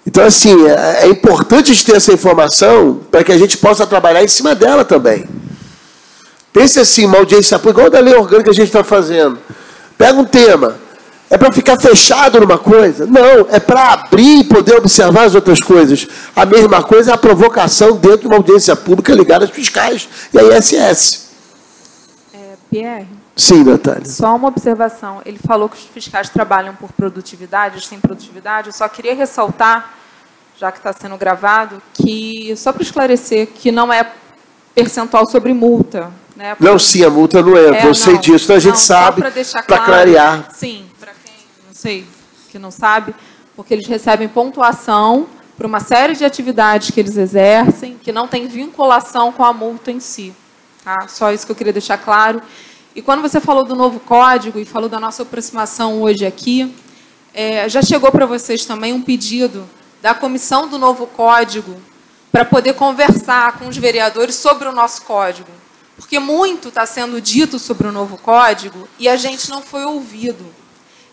Então, assim, é importante a gente ter essa informação para que a gente possa trabalhar em cima dela também. Pense assim, uma audiência pública, igual da lei orgânica que a gente está fazendo. Pega um tema. É para ficar fechado numa coisa? Não, é para abrir e poder observar as outras coisas. A mesma coisa é a provocação dentro de uma audiência pública ligada aos fiscais e à ISS. Pierre? Sim, Natália. Só uma observação. Ele falou que os fiscais trabalham por produtividade, eles têm produtividade. Eu só queria ressaltar, já que está sendo gravado, que, só para esclarecer, que não é percentual sobre multa. Né? Não, sim, a multa não entra. Eu sei disso, então a gente sabe, para clarear. Sim, para quem não sei, que não sabe, porque eles recebem pontuação por uma série de atividades que eles exercem, que não tem vinculação com a multa em si. Tá? Só isso que eu queria deixar claro. E quando você falou do novo código e falou da nossa aproximação hoje aqui, já chegou para vocês também um pedido da comissão do novo código para poder conversar com os vereadores sobre o nosso código. Porque muito está sendo dito sobre o novo código e a gente não foi ouvido.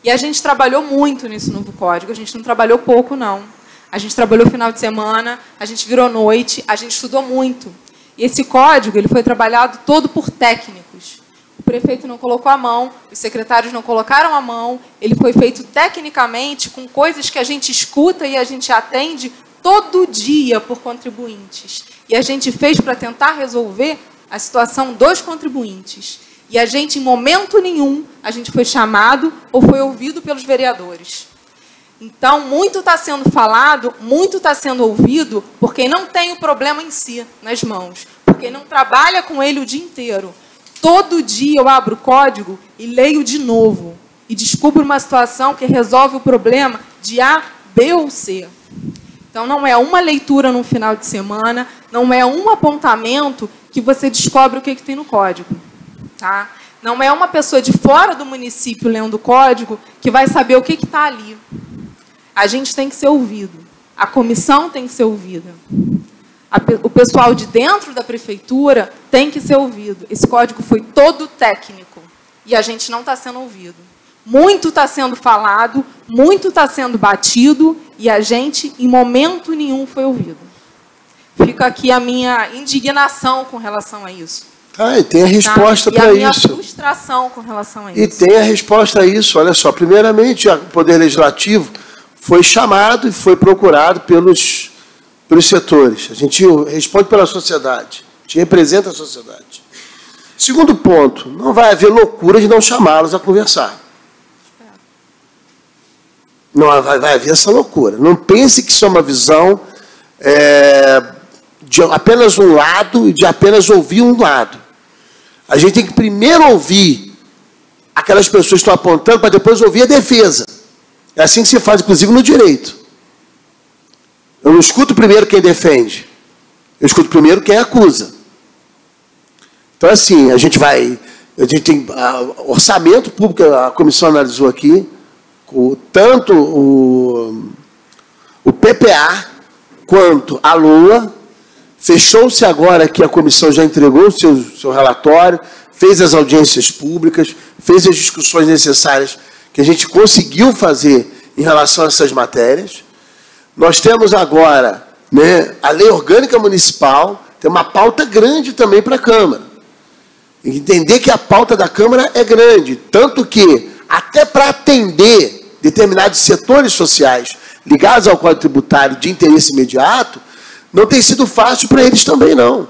E a gente trabalhou muito nesse novo código, a gente não trabalhou pouco, não. A gente trabalhou final de semana, a gente virou noite, a gente estudou muito. E esse código ele foi trabalhado todo por técnicos. O prefeito não colocou a mão, os secretários não colocaram a mão, ele foi feito tecnicamente com coisas que a gente escuta e a gente atende todo dia por contribuintes. E a gente fez para tentar resolver a situação dos contribuintes. E a gente, em momento nenhum, a gente foi chamado ou foi ouvido pelos vereadores. Então, muito está sendo falado, muito está sendo ouvido por quem não tem o problema em si, nas mãos. Por quem não trabalha com ele o dia inteiro. Todo dia eu abro o código e leio de novo. E descubro uma situação que resolve o problema de A, B ou C. Então, não é uma leitura no final de semana, não é um apontamento que você descobre o que tem no código. Tá? Não é uma pessoa de fora do município lendo o código que vai saber o que está ali. A gente tem que ser ouvido. A comissão tem que ser ouvida. O pessoal de dentro da prefeitura tem que ser ouvido. Esse código foi todo técnico. E a gente não está sendo ouvido. Muito está sendo falado, muito está sendo batido, e a gente, em momento nenhum, foi ouvido. Fica aqui a minha indignação com relação a isso. E tem a resposta para isso. E a minha frustração com relação a isso. E tem a resposta a isso. Olha só, primeiramente, o Poder Legislativo foi chamado e foi procurado pelos setores. A gente responde pela sociedade. A gente representa a sociedade. Segundo ponto, não vai haver loucura de não chamá-los a conversar. Não vai haver essa loucura. Não pense que isso é uma visão de apenas um lado e de apenas ouvir um lado. A gente tem que primeiro ouvir aquelas pessoas que estão apontando para depois ouvir a defesa. É assim que se faz, inclusive, no direito. Eu não escuto primeiro quem defende. Eu escuto primeiro quem acusa. Então, assim, a gente tem orçamento público, a comissão analisou aqui, tanto o PPA quanto a LOA. Fechou-se agora que a comissão já entregou o seu relatório, fez as audiências públicas, fez as discussões necessárias que a gente conseguiu fazer em relação a essas matérias. Nós temos agora, né, a lei orgânica municipal, tem uma pauta grande também para a Câmara. Entender que a pauta da Câmara é grande, tanto que, até para atender determinados setores sociais ligados ao Código Tributário de interesse imediato, não tem sido fácil para eles também, não.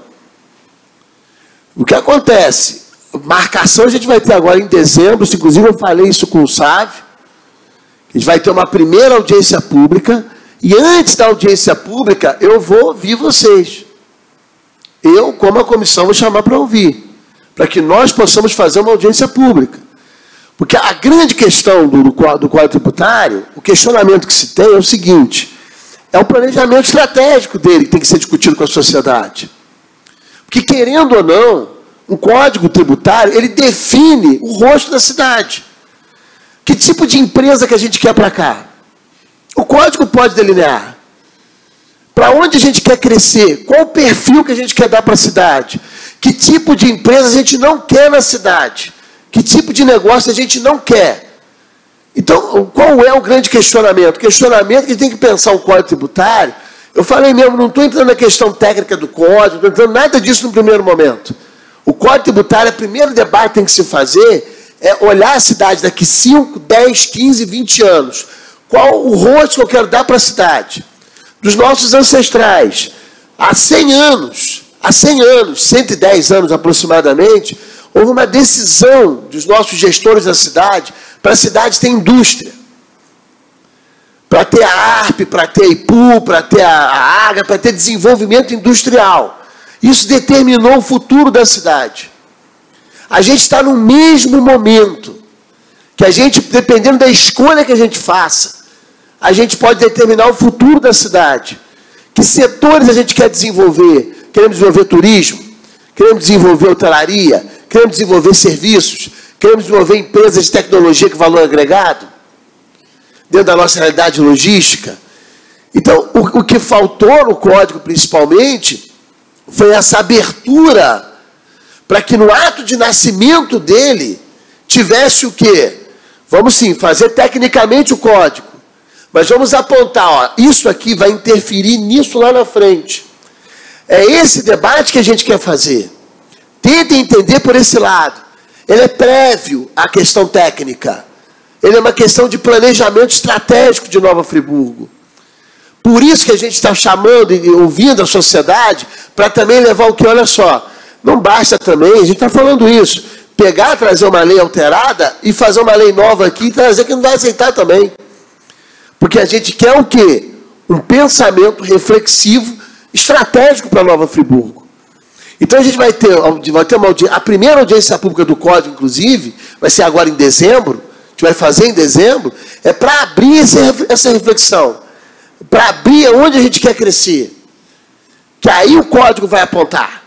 O que acontece? Marcação a gente vai ter agora em dezembro, inclusive eu falei isso com o Sávio, a gente vai ter uma primeira audiência pública, e antes da audiência pública, eu vou ouvir vocês. Eu, como a comissão, vou chamar para ouvir, para que nós possamos fazer uma audiência pública. Porque a grande questão do Código Tributário, o questionamento que se tem é o seguinte: é o planejamento estratégico dele que tem que ser discutido com a sociedade. Porque, querendo ou não, um Código Tributário, ele define o rosto da cidade. Que tipo de empresa que a gente quer para cá? O Código pode delinear. Para onde a gente quer crescer? Qual o perfil que a gente quer dar para a cidade? Que tipo de empresa a gente não quer na cidade? Que tipo de negócio a gente não quer? Então, qual é o grande questionamento? O questionamento que a gente tem que pensar o Código Tributário. Eu falei mesmo, não estou entrando na questão técnica do Código, não estou entrando nada disso no primeiro momento. O Código Tributário, o primeiro debate que tem que se fazer é olhar a cidade daqui 5, 10, 15, 20 anos. Qual o rosto que eu quero dar para a cidade? Dos nossos ancestrais. Há 100 anos, 110 anos aproximadamente, houve uma decisão dos nossos gestores da cidade para a cidade ter indústria. Para ter a ARP, para ter a IPU, para ter a AGA, para ter desenvolvimento industrial. Isso determinou o futuro da cidade. A gente está no mesmo momento que a gente, dependendo da escolha que a gente faça, a gente pode determinar o futuro da cidade. Que setores a gente quer desenvolver? Queremos desenvolver turismo, queremos desenvolver hotelaria, queremos desenvolver serviços, queremos desenvolver empresas de tecnologia com valor agregado, dentro da nossa realidade logística. Então, o que faltou no Código, principalmente, foi essa abertura para que no ato de nascimento dele tivesse o quê? Vamos sim, fazer tecnicamente o Código, mas vamos apontar, ó, isso aqui vai interferir nisso lá na frente. É esse debate que a gente quer fazer. Tentem entender por esse lado. Ele é prévio à questão técnica. Ele é uma questão de planejamento estratégico de Nova Friburgo. Por isso que a gente está chamando e ouvindo a sociedade para também levar o que, olha só, não basta também, a gente está falando isso, pegar, trazer uma lei alterada e fazer uma lei nova aqui e trazer que não vai aceitar também. Porque a gente quer o quê? Um pensamento reflexivo, estratégico para Nova Friburgo. Então a gente vai ter uma audiência, a primeira audiência pública do Código, inclusive, vai ser agora em dezembro, a gente vai fazer em dezembro, é para abrir essa reflexão, para abrir onde a gente quer crescer. Que aí o Código vai apontar.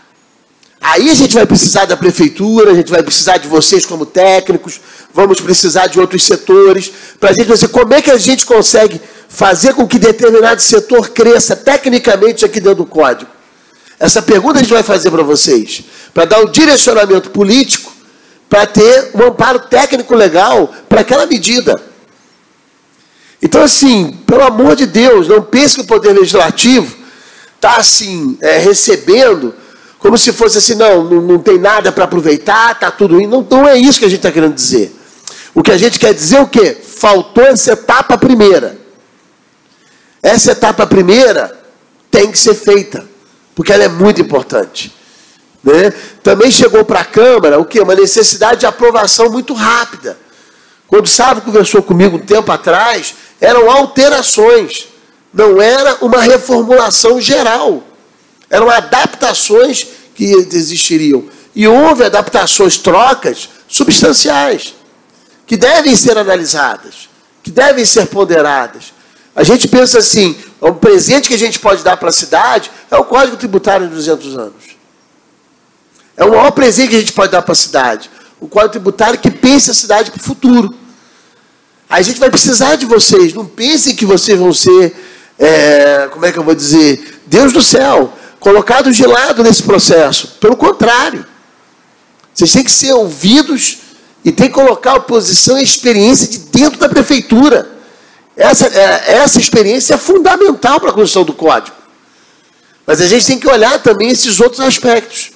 Aí a gente vai precisar da prefeitura, a gente vai precisar de vocês como técnicos, vamos precisar de outros setores, para a gente ver como é que a gente consegue fazer com que determinado setor cresça tecnicamente aqui dentro do Código. Essa pergunta a gente vai fazer para vocês, para dar um direcionamento político, para ter um amparo técnico legal para aquela medida. Então, assim, pelo amor de Deus, não pense que o Poder Legislativo está, assim, recebendo como se fosse assim, não tem nada para aproveitar, está tudo indo. Não é isso que a gente está querendo dizer. O que a gente quer dizer é o quê? Faltou essa etapa primeira. Essa etapa primeira tem que ser feita, porque ela é muito importante. Né? Também chegou para a Câmara o quê? Uma necessidade de aprovação muito rápida. Quando o Sávio conversou comigo um tempo atrás, eram alterações, não era uma reformulação geral. Eram adaptações que existiriam. E houve adaptações, trocas substanciais, que devem ser analisadas, que devem ser ponderadas. A gente pensa assim, o presente que a gente pode dar para a cidade é o Código Tributário de 200 anos. É o maior presente que a gente pode dar para a cidade. O Código Tributário que pensa a cidade para o futuro. A gente vai precisar de vocês. Não pensem que vocês vão ser, como é que eu vou dizer, Deus do céu, colocados de lado nesse processo. Pelo contrário. Vocês têm que ser ouvidos e têm que colocar a posição e a experiência de dentro da prefeitura. Essa experiência é fundamental para a construção do código. Mas a gente tem que olhar também esses outros aspectos.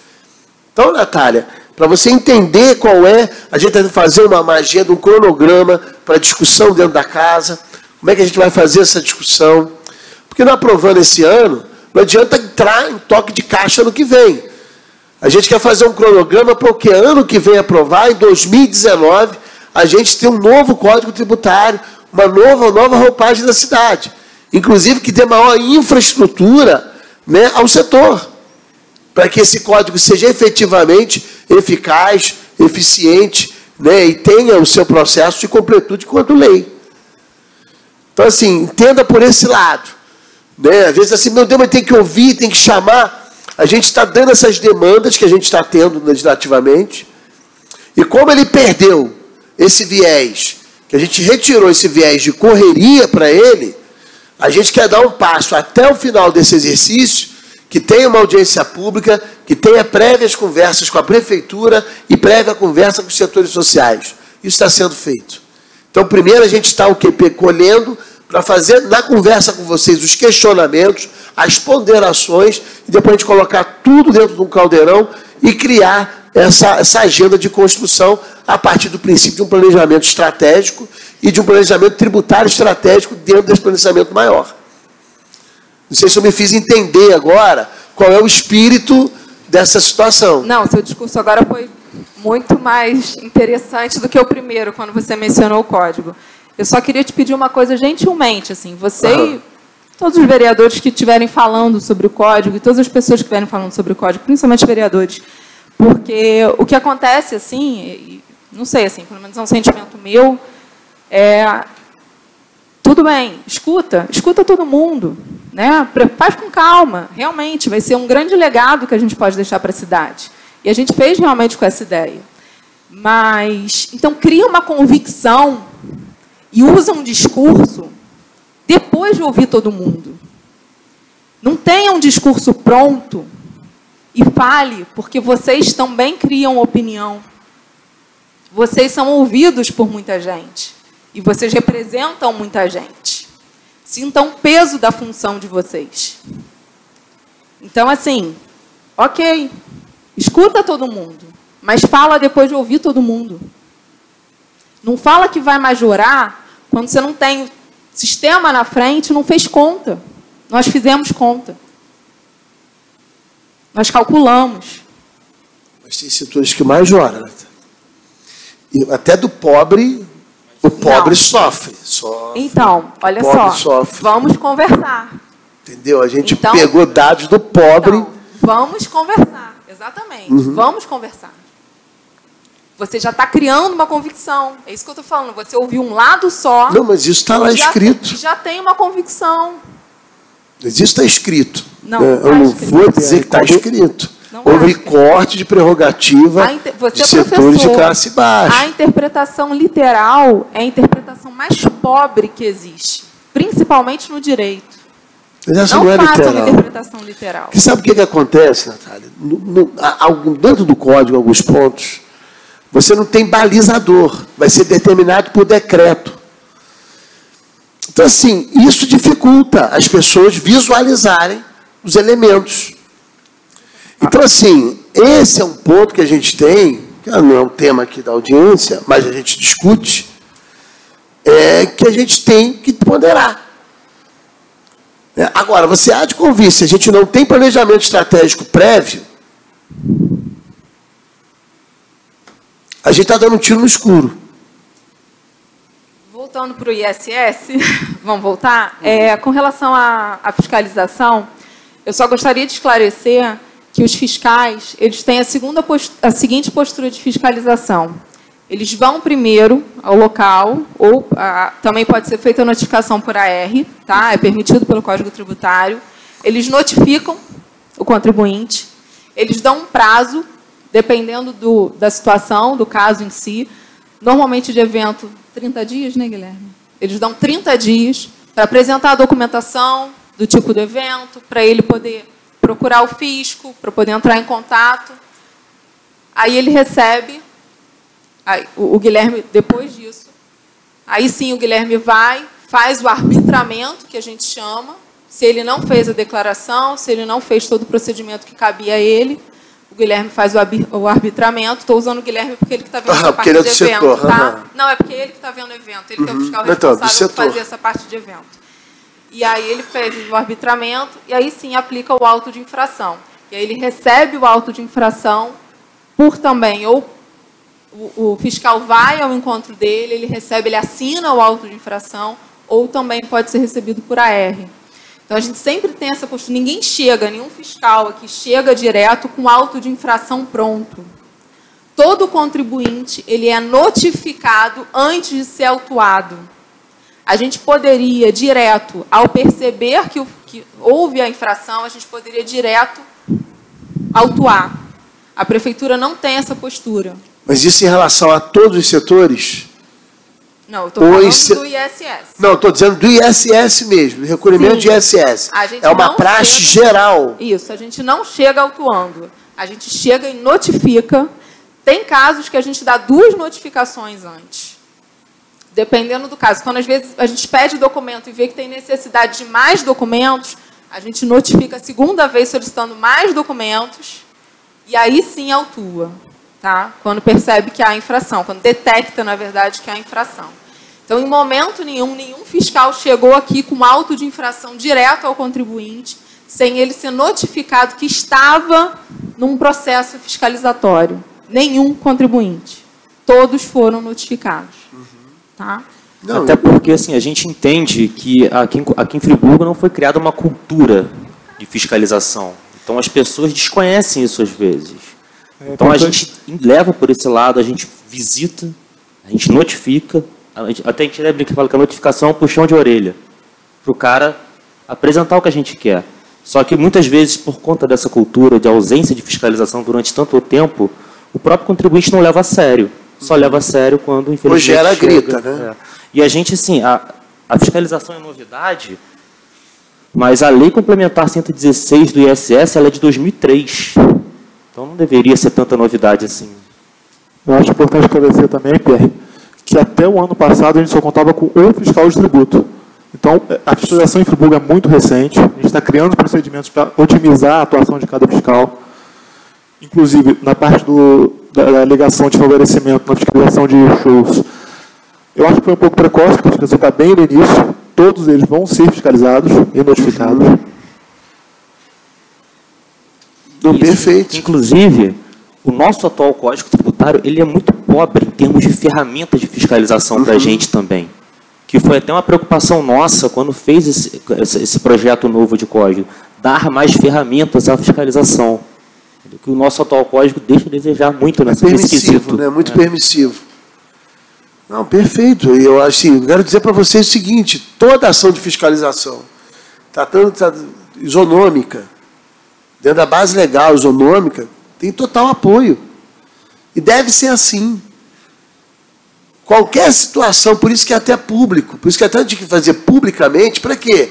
Então, Natália, para você entender qual é, a gente vai fazer uma agenda, um cronograma para discussão dentro da casa. Como é que a gente vai fazer essa discussão? Porque não aprovando esse ano, não adianta entrar em toque de caixa no que vem. A gente quer fazer um cronograma porque ano que vem aprovar, em 2019, a gente tem um novo Código Tributário, uma nova roupagem da cidade. Inclusive que dê maior infraestrutura, né, ao setor, para que esse código seja efetivamente eficaz, eficiente, né, e tenha o seu processo de completude quanto lei. Então, assim, entenda por esse lado. Né? Às vezes, assim, meu Deus, mas tem que ouvir, tem que chamar. A gente está dando essas demandas que a gente está tendo legislativamente. E como ele perdeu esse viés, que a gente retirou esse viés de correria para ele, a gente quer dar um passo até o final desse exercício, que tenha uma audiência pública, que tenha prévias conversas com a prefeitura e prévia conversa com os setores sociais. Isso está sendo feito. Então, primeiro a gente está o quê? Colhendo para fazer na conversa com vocês os questionamentos, as ponderações, e depois a gente colocar tudo dentro de um caldeirão e criar essa agenda de construção a partir do princípio de um planejamento estratégico e de um planejamento tributário estratégico dentro desse planejamento maior. Não sei se eu me fiz entender agora qual é o espírito dessa situação. Não, seu discurso agora foi muito mais interessante do que o primeiro, quando você mencionou o código. Eu só queria te pedir uma coisa gentilmente, assim, você e todos os vereadores que estiverem falando sobre o código, e todas as pessoas que estiverem falando sobre o código, principalmente os vereadores, porque o que acontece, assim, não sei, assim, pelo menos é um sentimento meu, tudo bem, escuta todo mundo, né? Faz com calma, realmente, vai ser um grande legado que a gente pode deixar para a cidade. E a gente fez realmente com essa ideia. Mas, então, cria uma convicção e usa um discurso depois de ouvir todo mundo. Não tenha um discurso pronto e fale, porque vocês também criam opinião. Vocês são ouvidos por muita gente. E vocês representam muita gente. Sintam o peso da função de vocês. Então, assim, ok, escuta todo mundo, mas fala depois de ouvir todo mundo. Não fala que vai majorar quando você não tem o sistema na frente, não fez conta. Nós fizemos conta. Nós calculamos. Mas tem setores que majoram, né? E até do pobre, o pobre sofre. Então, olha só, sofre. Vamos conversar. Entendeu? A gente pegou dados do pobre. Então, vamos conversar, exatamente. Vamos conversar. Você já está criando uma convicção. É isso que eu estou falando. Você ouviu um lado só. Não, mas isso está lá escrito. Já tem uma convicção. Mas isso está escrito. Não, eu não vou dizer que está escrito. Houve corte de prerrogativa de setores de classe baixa. A interpretação literal é a interpretação mais pobre que existe, principalmente no direito. Mas essa não é literal. Uma interpretação literal. Porque sabe o que acontece, Natália? Dentro do código, alguns pontos, Você não tem balizador, vai ser determinado por decreto. Então, assim, isso dificulta as pessoas visualizarem os elementos. Então, assim, esse é um ponto que a gente tem, que não é um tema aqui da audiência, mas a gente discute, que a gente tem que ponderar. Agora, você há de convir, se a gente não tem planejamento estratégico prévio, a gente está dando um tiro no escuro. Voltando para o ISS, vamos voltar? Com relação à fiscalização, eu só gostaria de esclarecer que os fiscais, eles têm a seguinte postura de fiscalização. Eles vão primeiro ao local, ou também pode ser feita a notificação por AR, tá? É permitido pelo Código Tributário. Eles notificam o contribuinte, eles dão um prazo, dependendo da situação, do caso em si, normalmente de evento, 30 dias, né, Guilherme? Eles dão 30 dias para apresentar a documentação do tipo do evento, para ele poder procurar o fisco, para poder entrar em contato. Aí ele recebe, o Guilherme, depois disso, aí sim o Guilherme vai, faz o arbitramento, que a gente chama, se ele não fez a declaração, se ele não fez todo o procedimento que cabia a ele, o Guilherme faz o arbitramento. Estou usando o Guilherme porque ele que está vendo essa parte de evento. Setor, tá? Não, é porque ele que está vendo o evento, ele que é o fiscal responsável por fazer essa parte de evento. E aí ele fez o arbitramento, e aí sim aplica o auto de infração. E aí ele recebe o auto de infração por também, ou o fiscal vai ao encontro dele, ele recebe, ele assina o auto de infração, ou também pode ser recebido por AR. Então, a gente sempre tem essa postura. Ninguém chega, nenhum fiscal aqui chega direto com auto de infração pronto. Todo contribuinte, ele é notificado antes de ser autuado. A gente poderia, direto, ao perceber que houve a infração, a gente poderia, direto, autuar. A Prefeitura não tem essa postura. Mas isso em relação a todos os setores? Não, eu estou falando do ISS. Não, estou dizendo do ISS mesmo, do recolhimento de ISS. É uma praxe geral. Isso, a gente não chega autuando. A gente chega e notifica. Tem casos que a gente dá 2 notificações antes. Dependendo do caso. Quando, às vezes, a gente pede documento e vê que tem necessidade de mais documentos, a gente notifica a segunda vez solicitando mais documentos e aí sim autua. Tá? Quando percebe que há infração, quando detecta, na verdade, que há infração. Então, em momento nenhum fiscal chegou aqui com auto de infração direto ao contribuinte, sem ele ser notificado que estava num processo fiscalizatório. Nenhum contribuinte. Todos foram notificados. Tá? Não, até porque assim, a gente entende que aqui em Friburgo não foi criada uma cultura de fiscalização. Então, as pessoas desconhecem isso às vezes. Então, a gente leva por esse lado, a gente visita, a gente notifica, até a gente lembra que fala que a notificação é um puxão de orelha, para o cara apresentar o que a gente quer. Só que, muitas vezes, por conta dessa cultura de ausência de fiscalização durante tanto tempo, o próprio contribuinte não leva a sério. Só leva a sério quando, infelizmente, hoje ela grita, né? E a gente, assim, a fiscalização é novidade, mas a Lei Complementar 116 do ISS, ela é de 2003. Então, não deveria ser tanta novidade assim. Eu acho importante esclarecer também, Pierre, que até o ano passado a gente só contava com um fiscal de tributo. Então, a fiscalização em Friburgo é muito recente. A gente está criando procedimentos para otimizar a atuação de cada fiscal. Inclusive, na parte da alegação de favorecimento na fiscalização de shows, eu acho que foi um pouco precoce, porque a fiscalização está bem no início. Todos eles vão ser fiscalizados e notificados. Perfeito. Inclusive, o nosso atual Código Tributário ele é muito pobre em termos de ferramentas de fiscalização para a gente também. Que foi até uma preocupação nossa quando fez esse projeto novo de código, dar mais ferramentas à fiscalização. Que o nosso atual código deixa a desejar muito nesse quesito. Né? Muito permissivo. Não, perfeito. Eu quero dizer para vocês o seguinte: toda ação de fiscalização, isonômica, dentro da base legal isonômica, tem total apoio. E deve ser assim. Qualquer situação, por isso que é até público, por isso que até tem que fazer publicamente, para quê?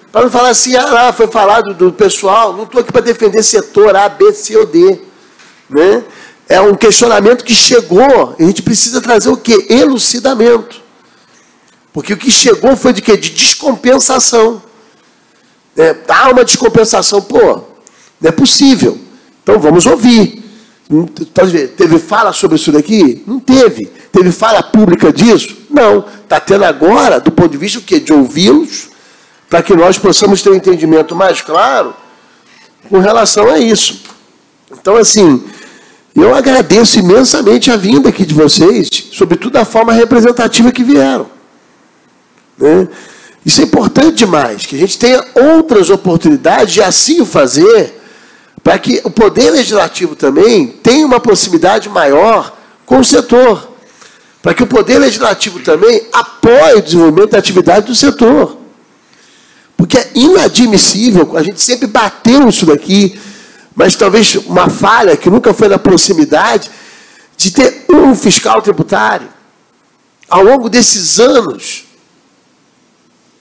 Para não falar assim, lá foi falado do pessoal, não estou aqui para defender setor A, B, C ou D. Né? é um questionamento que chegou, e a gente precisa trazer o quê? Elucidamento. Porque o que chegou foi de quê? De descompensação. Há uma descompensação, pô, não é possível. Então vamos ouvir. Teve fala sobre isso daqui? Não teve. Teve fala pública disso? Não. Está tendo agora, do ponto de vista o quê? De ouvi-los, para que nós possamos ter um entendimento mais claro com relação a isso. Então, assim, eu agradeço imensamente a vinda aqui de vocês, sobretudo a forma representativa que vieram. Né? Isso é importante demais, que a gente tenha outras oportunidades de assim o fazer, para que o Poder Legislativo também tenha uma proximidade maior com o setor, para que o Poder Legislativo também apoie o desenvolvimento da atividade do setor. Porque é inadmissível, a gente sempre bateu isso daqui, mas talvez uma falha que nunca foi na proximidade, de ter um fiscal tributário. Ao longo desses anos,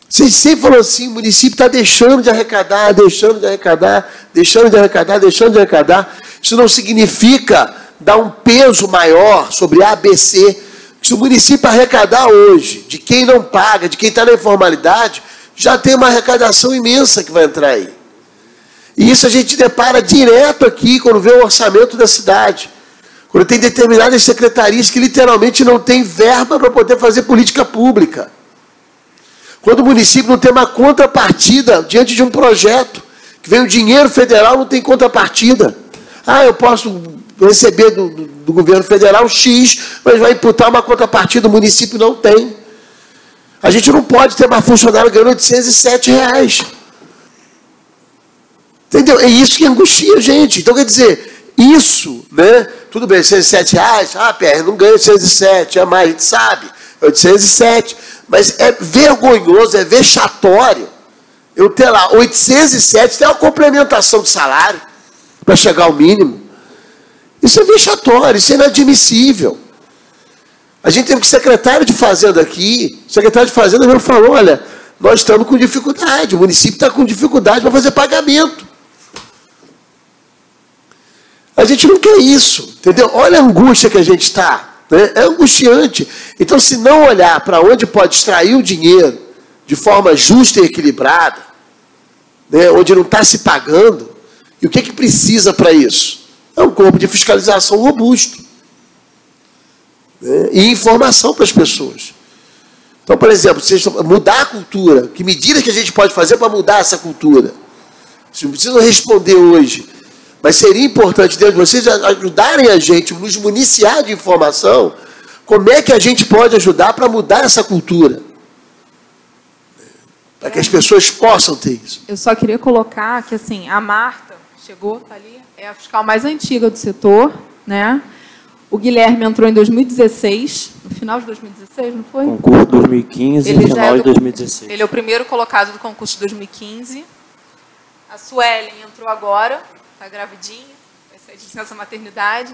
vocês sempre falam assim, o município está deixando de arrecadar, deixando de arrecadar, deixando de arrecadar, deixando de arrecadar. Isso não significa dar um peso maior sobre A, B, C. Se o município arrecadar hoje, de quem não paga, de quem está na informalidade, já tem uma arrecadação imensa que vai entrar aí. E isso a gente depara direto aqui, quando vê o orçamento da cidade. Quando tem determinadas secretarias que literalmente não tem verba para poder fazer política pública. Quando o município não tem uma contrapartida diante de um projeto, que vem o dinheiro federal, não tem contrapartida. Ah, eu posso receber do governo federal X, mas vai imputar uma contrapartida, o município não tem. A gente não pode ter uma funcionária ganhando R$807. Entendeu? É isso que angustia a gente. Então, quer dizer, isso, né? Tudo bem, R$807, PR, não ganha 807, é mais, a gente sabe, é 807. Mas é vergonhoso, é vexatório eu ter lá 807, tem uma complementação de salário para chegar ao mínimo. Isso é vexatório, isso é inadmissível. A gente teve que secretário de Fazenda aqui, o secretário de Fazenda mesmo falou, olha, nós estamos com dificuldade, o município está com dificuldade para fazer pagamento. A gente não quer isso, entendeu? Olha a angústia que a gente está. É angustiante. Então, se não olhar para onde pode extrair o dinheiro de forma justa e equilibrada, né, onde não está se pagando, e o que precisa para isso? É um corpo de fiscalização robusto, né, e informação para as pessoas. Então, por exemplo, mudar a cultura, que medida que a gente pode fazer para mudar essa cultura? Vocês não precisam responder hoje, mas seria importante, Deus, vocês ajudarem a gente, nos municiar de informação, como é que a gente pode ajudar para mudar essa cultura? Para que as pessoas possam ter isso. Eu só queria colocar que, assim, a Marta chegou, está ali, é a fiscal mais antiga do setor, né? O Guilherme entrou em 2016, no final de 2016, não foi? Concurso 2015 e final de 2016. Ele é o primeiro colocado do concurso de 2015. A Suelen entrou agora, está gravidinha, vai sair de licença maternidade,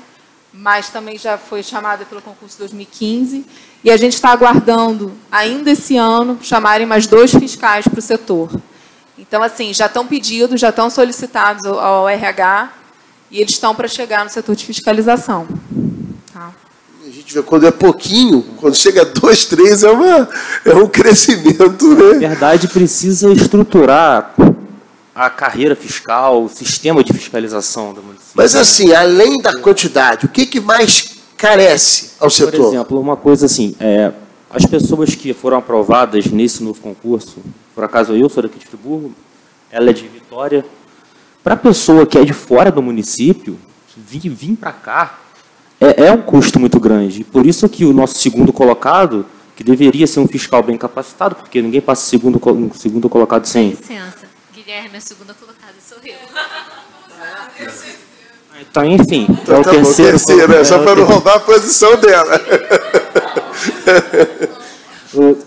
mas também já foi chamada pelo concurso 2015. E a gente está aguardando, ainda esse ano, chamarem mais 2 fiscais para o setor. Então, assim, já estão pedidos, já estão solicitados ao RH, e eles estão para chegar no setor de fiscalização. Tá? A gente vê quando é pouquinho, quando chega a 2, 3, é um crescimento, né? Na verdade, precisa estruturar a carreira fiscal, o sistema de fiscalização do município. Mas, assim, além da quantidade, o que mais carece ao setor? Por exemplo, uma coisa assim, as pessoas que foram aprovadas nesse novo concurso, por acaso eu sou daqui de Friburgo, ela é de Vitória, para a pessoa que é de fora do município, vir para cá, é um custo muito grande. Por isso que o nosso segundo colocado, que deveria ser um fiscal bem capacitado, porque ninguém passa segundo colocado sem... Licença. Guilherme, a segunda colocada sou eu. Então, enfim, Então, é o terceiro, né? Só para não roubar a posição dela.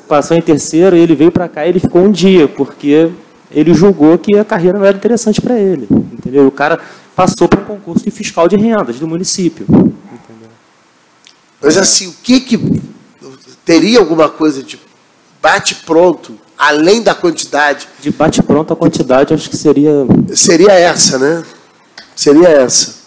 Passou em terceiro, ele veio para cá e ele ficou um dia, porque ele julgou que a carreira não era interessante para ele. Entendeu? O cara passou por um concurso de fiscal de rendas do município. Entendeu? Mas, assim, o que teria alguma coisa de bate-pronto, além da quantidade? De bate-pronto, a quantidade, acho que seria... Seria essa, né? Seria essa.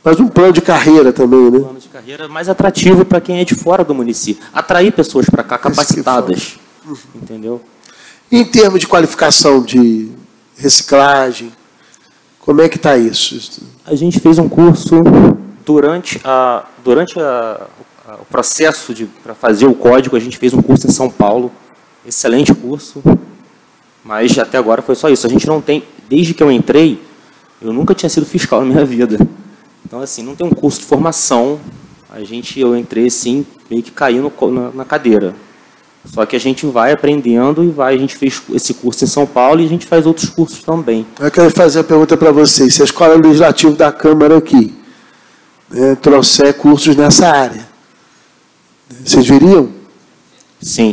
Mas um plano de carreira também, né? Um plano de carreira mais atrativo para quem é de fora do município. Atrair pessoas para cá capacitadas. Entendeu? E em termos de qualificação de reciclagem, como é que está isso? A gente fez um curso durante o processo para fazer o código, a gente fez um curso em São Paulo. Excelente curso. Mas até agora foi só isso. A gente não tem, desde que eu entrei, eu nunca tinha sido fiscal na minha vida. Então, assim, não tem um curso de formação. Eu entrei, assim, meio que caí na cadeira. Só que a gente vai aprendendo e a gente fez esse curso em São Paulo e a gente faz outros cursos também. Eu quero fazer uma pergunta para vocês. Se a Escola Legislativa da Câmara aqui trouxer cursos nessa área, vocês viriam? Sim.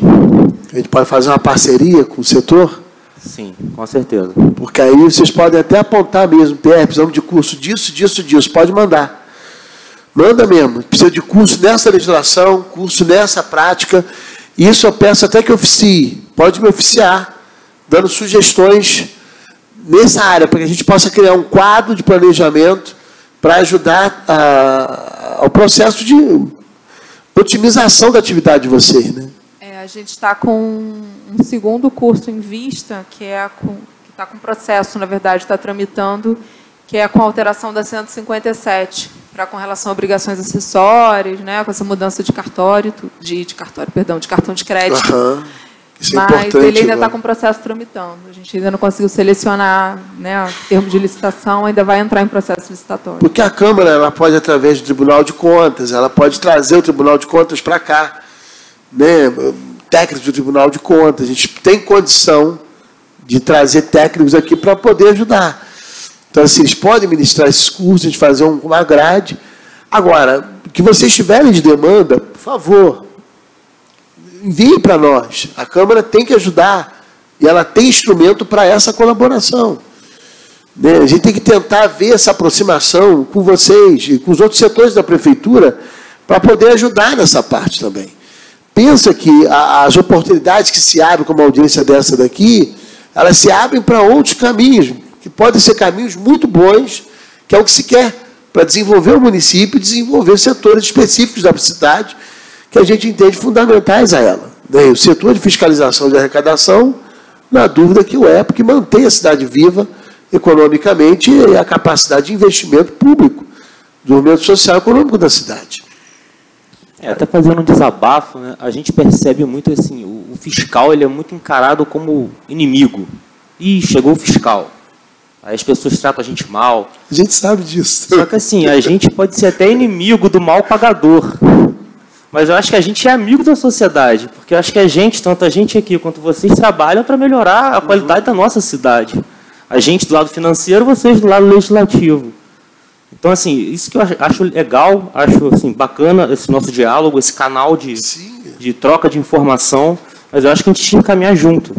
A gente pode fazer uma parceria com o setor? Sim, com certeza. Porque aí vocês podem até apontar mesmo, precisamos de curso disso, disso, disso. Pode mandar. Manda mesmo. Precisa de curso nessa legislação, curso nessa prática. Isso eu peço até que oficie. Pode me oficiar, dando sugestões nessa área, para que a gente possa criar um quadro de planejamento para ajudar ao processo de otimização da atividade de vocês, né? A gente está com um segundo curso em vista, que está com processo, na verdade, está tramitando, que é com a alteração da 157, com relação a obrigações acessórias, né, com essa mudança de cartório, de cartão de crédito. Uhum. Isso é mas importante, ele ainda está com o processo tramitando. A gente ainda não conseguiu selecionar, né, em termos de licitação, ainda vai entrar em processo licitatório. Porque a Câmara ela pode, através do Tribunal de Contas, ela pode trazer o Tribunal de Contas para cá, né, técnicos do Tribunal de Contas. A gente tem condição de trazer técnicos aqui para poder ajudar. Então, assim, eles podem ministrar esses cursos, a gente fazer uma grade. Agora, o que vocês tiverem de demanda, por favor, enviem para nós. A Câmara tem que ajudar e ela tem instrumento para essa colaboração. Né? A gente tem que tentar ver essa aproximação com vocês e com os outros setores da Prefeitura para poder ajudar nessa parte também. Pensa que as oportunidades que se abrem com uma audiência dessa daqui, elas se abrem para outros caminhos, que podem ser caminhos muito bons, que é o que se quer, para desenvolver o município e desenvolver setores específicos da cidade, que a gente entende fundamentais a ela. O setor de fiscalização de arrecadação, na dúvida que o é, porque mantém a cidade viva economicamente e a capacidade de investimento público, desenvolvimento social e econômico da cidade. Até fazendo um desabafo, né, a gente percebe muito assim, o fiscal ele é muito encarado como inimigo. Ih, chegou o fiscal. Aí as pessoas tratam a gente mal. A gente sabe disso. Só que assim, a gente pode ser até inimigo do mal pagador. Mas eu acho que a gente é amigo da sociedade, porque eu acho que a gente, tanto a gente aqui quanto vocês, trabalham para melhorar a qualidade da nossa cidade. A gente do lado financeiro, vocês do lado legislativo. Então, assim, isso que eu acho legal, acho assim, bacana esse nosso diálogo, esse canal de troca de informação, mas eu acho que a gente tinha que caminhar junto.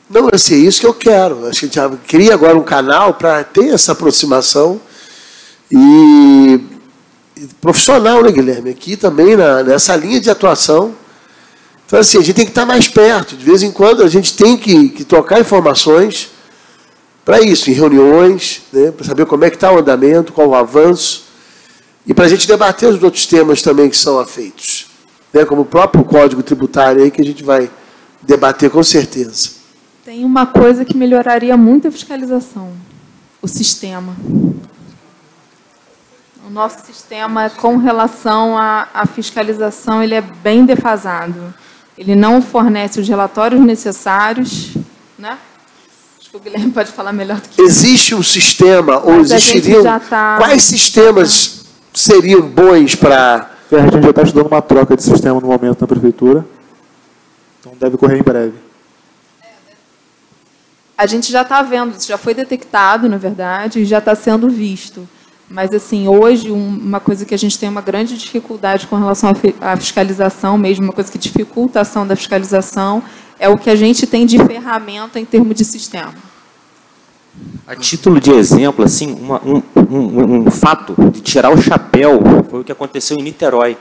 Não, assim, é isso que eu quero. Acho que a gente cria agora um canal para ter essa aproximação e profissional, né, Guilherme? Aqui também nessa linha de atuação. Então, assim, a gente tem que estar mais perto. De vez em quando, a gente tem que trocar informações para isso, em reuniões, né, para saber como é que está o andamento, qual o avanço, e para a gente debater os outros temas também que são afeitos, né, como o próprio Código Tributário, aí, que a gente vai debater com certeza. Tem uma coisa que melhoraria muito a fiscalização, o sistema. O nosso sistema, com relação à fiscalização, ele é bem defasado. Ele não fornece os relatórios necessários, né? O Guilherme pode falar melhor do que existe um sistema, ou existiriam... Quais sistemas seriam bons para... A gente já está estudando uma troca de sistema no momento na Prefeitura, então deve ocorrer em breve. A gente já está vendo, isso já foi detectado, na verdade, e já está sendo visto. Mas, assim, hoje, uma coisa que a gente tem uma grande dificuldade com relação à fiscalização, mesmo uma coisa que dificulta a ação da fiscalização, é o que a gente tem de ferramenta em termos de sistema. A título de exemplo, assim, um fato de tirar o chapéu foi o que aconteceu em Niterói.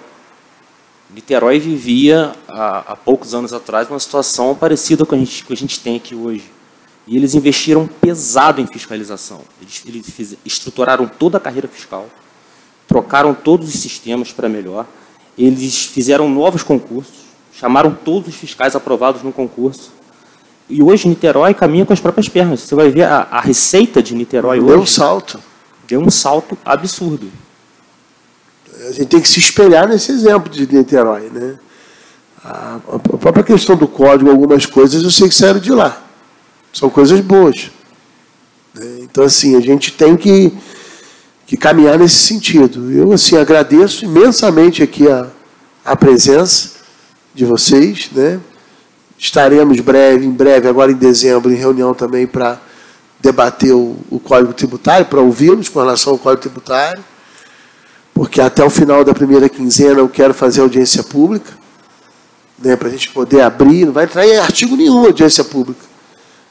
Niterói vivia, há poucos anos atrás, uma situação parecida com a gente tem aqui hoje. E eles investiram pesado em fiscalização. Eles estruturaram toda a carreira fiscal. trocaram todos os sistemas para melhor, eles fizeram novos concursos, chamaram todos os fiscais aprovados no concurso, e hoje Niterói caminha com as próprias pernas. Você vai ver a receita de Niterói hoje. Deu um salto. Deu um salto absurdo. A gente tem que se espelhar nesse exemplo de Niterói, né? A própria questão do código, algumas coisas eu sei que saíram de lá. São coisas boas. Então, assim, a gente tem que caminhar nesse sentido. Eu, assim, agradeço imensamente aqui a presença de vocês, né? Estaremos em breve, agora em dezembro, em reunião também para debater o Código Tributário, para ouvi-los com relação ao Código Tributário, porque até o final da primeira quinzena eu quero fazer audiência pública, né, para a gente poder abrir. Não vai entrar em artigo nenhum a audiência pública.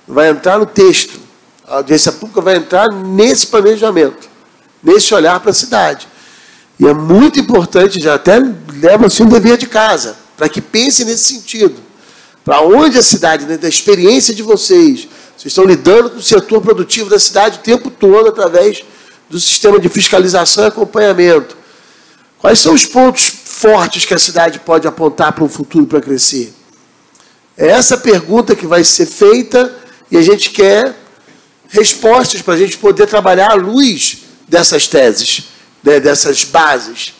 Não vai entrar no texto. A audiência pública vai entrar nesse planejamento, nesse olhar para a cidade. E é muito importante, já até leva assim um dever de casa, para que pense nesse sentido. Para onde a cidade, né, da experiência de vocês estão lidando com o setor produtivo da cidade o tempo todo, através do sistema de fiscalização e acompanhamento. Quais são os pontos fortes que a cidade pode apontar para o futuro para crescer? É essa pergunta que vai ser feita e a gente quer respostas para a gente poder trabalhar à luz dessas teses, né, dessas bases.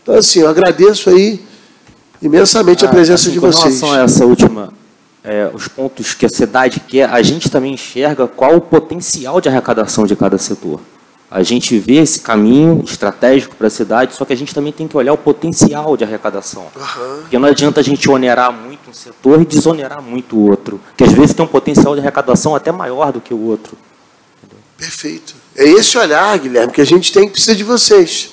Então, assim, eu agradeço aí imensamente a presença de vocês. Com relação a essa última, os pontos que a cidade quer, a gente também enxerga qual o potencial de arrecadação de cada setor. A gente vê esse caminho estratégico para a cidade, só que a gente também tem que olhar o potencial de arrecadação. Porque não adianta a gente onerar muito um setor e desonerar muito o outro, que às vezes tem um potencial de arrecadação até maior do que o outro. Perfeito. É esse olhar, Guilherme, que a gente tem que precisar de vocês,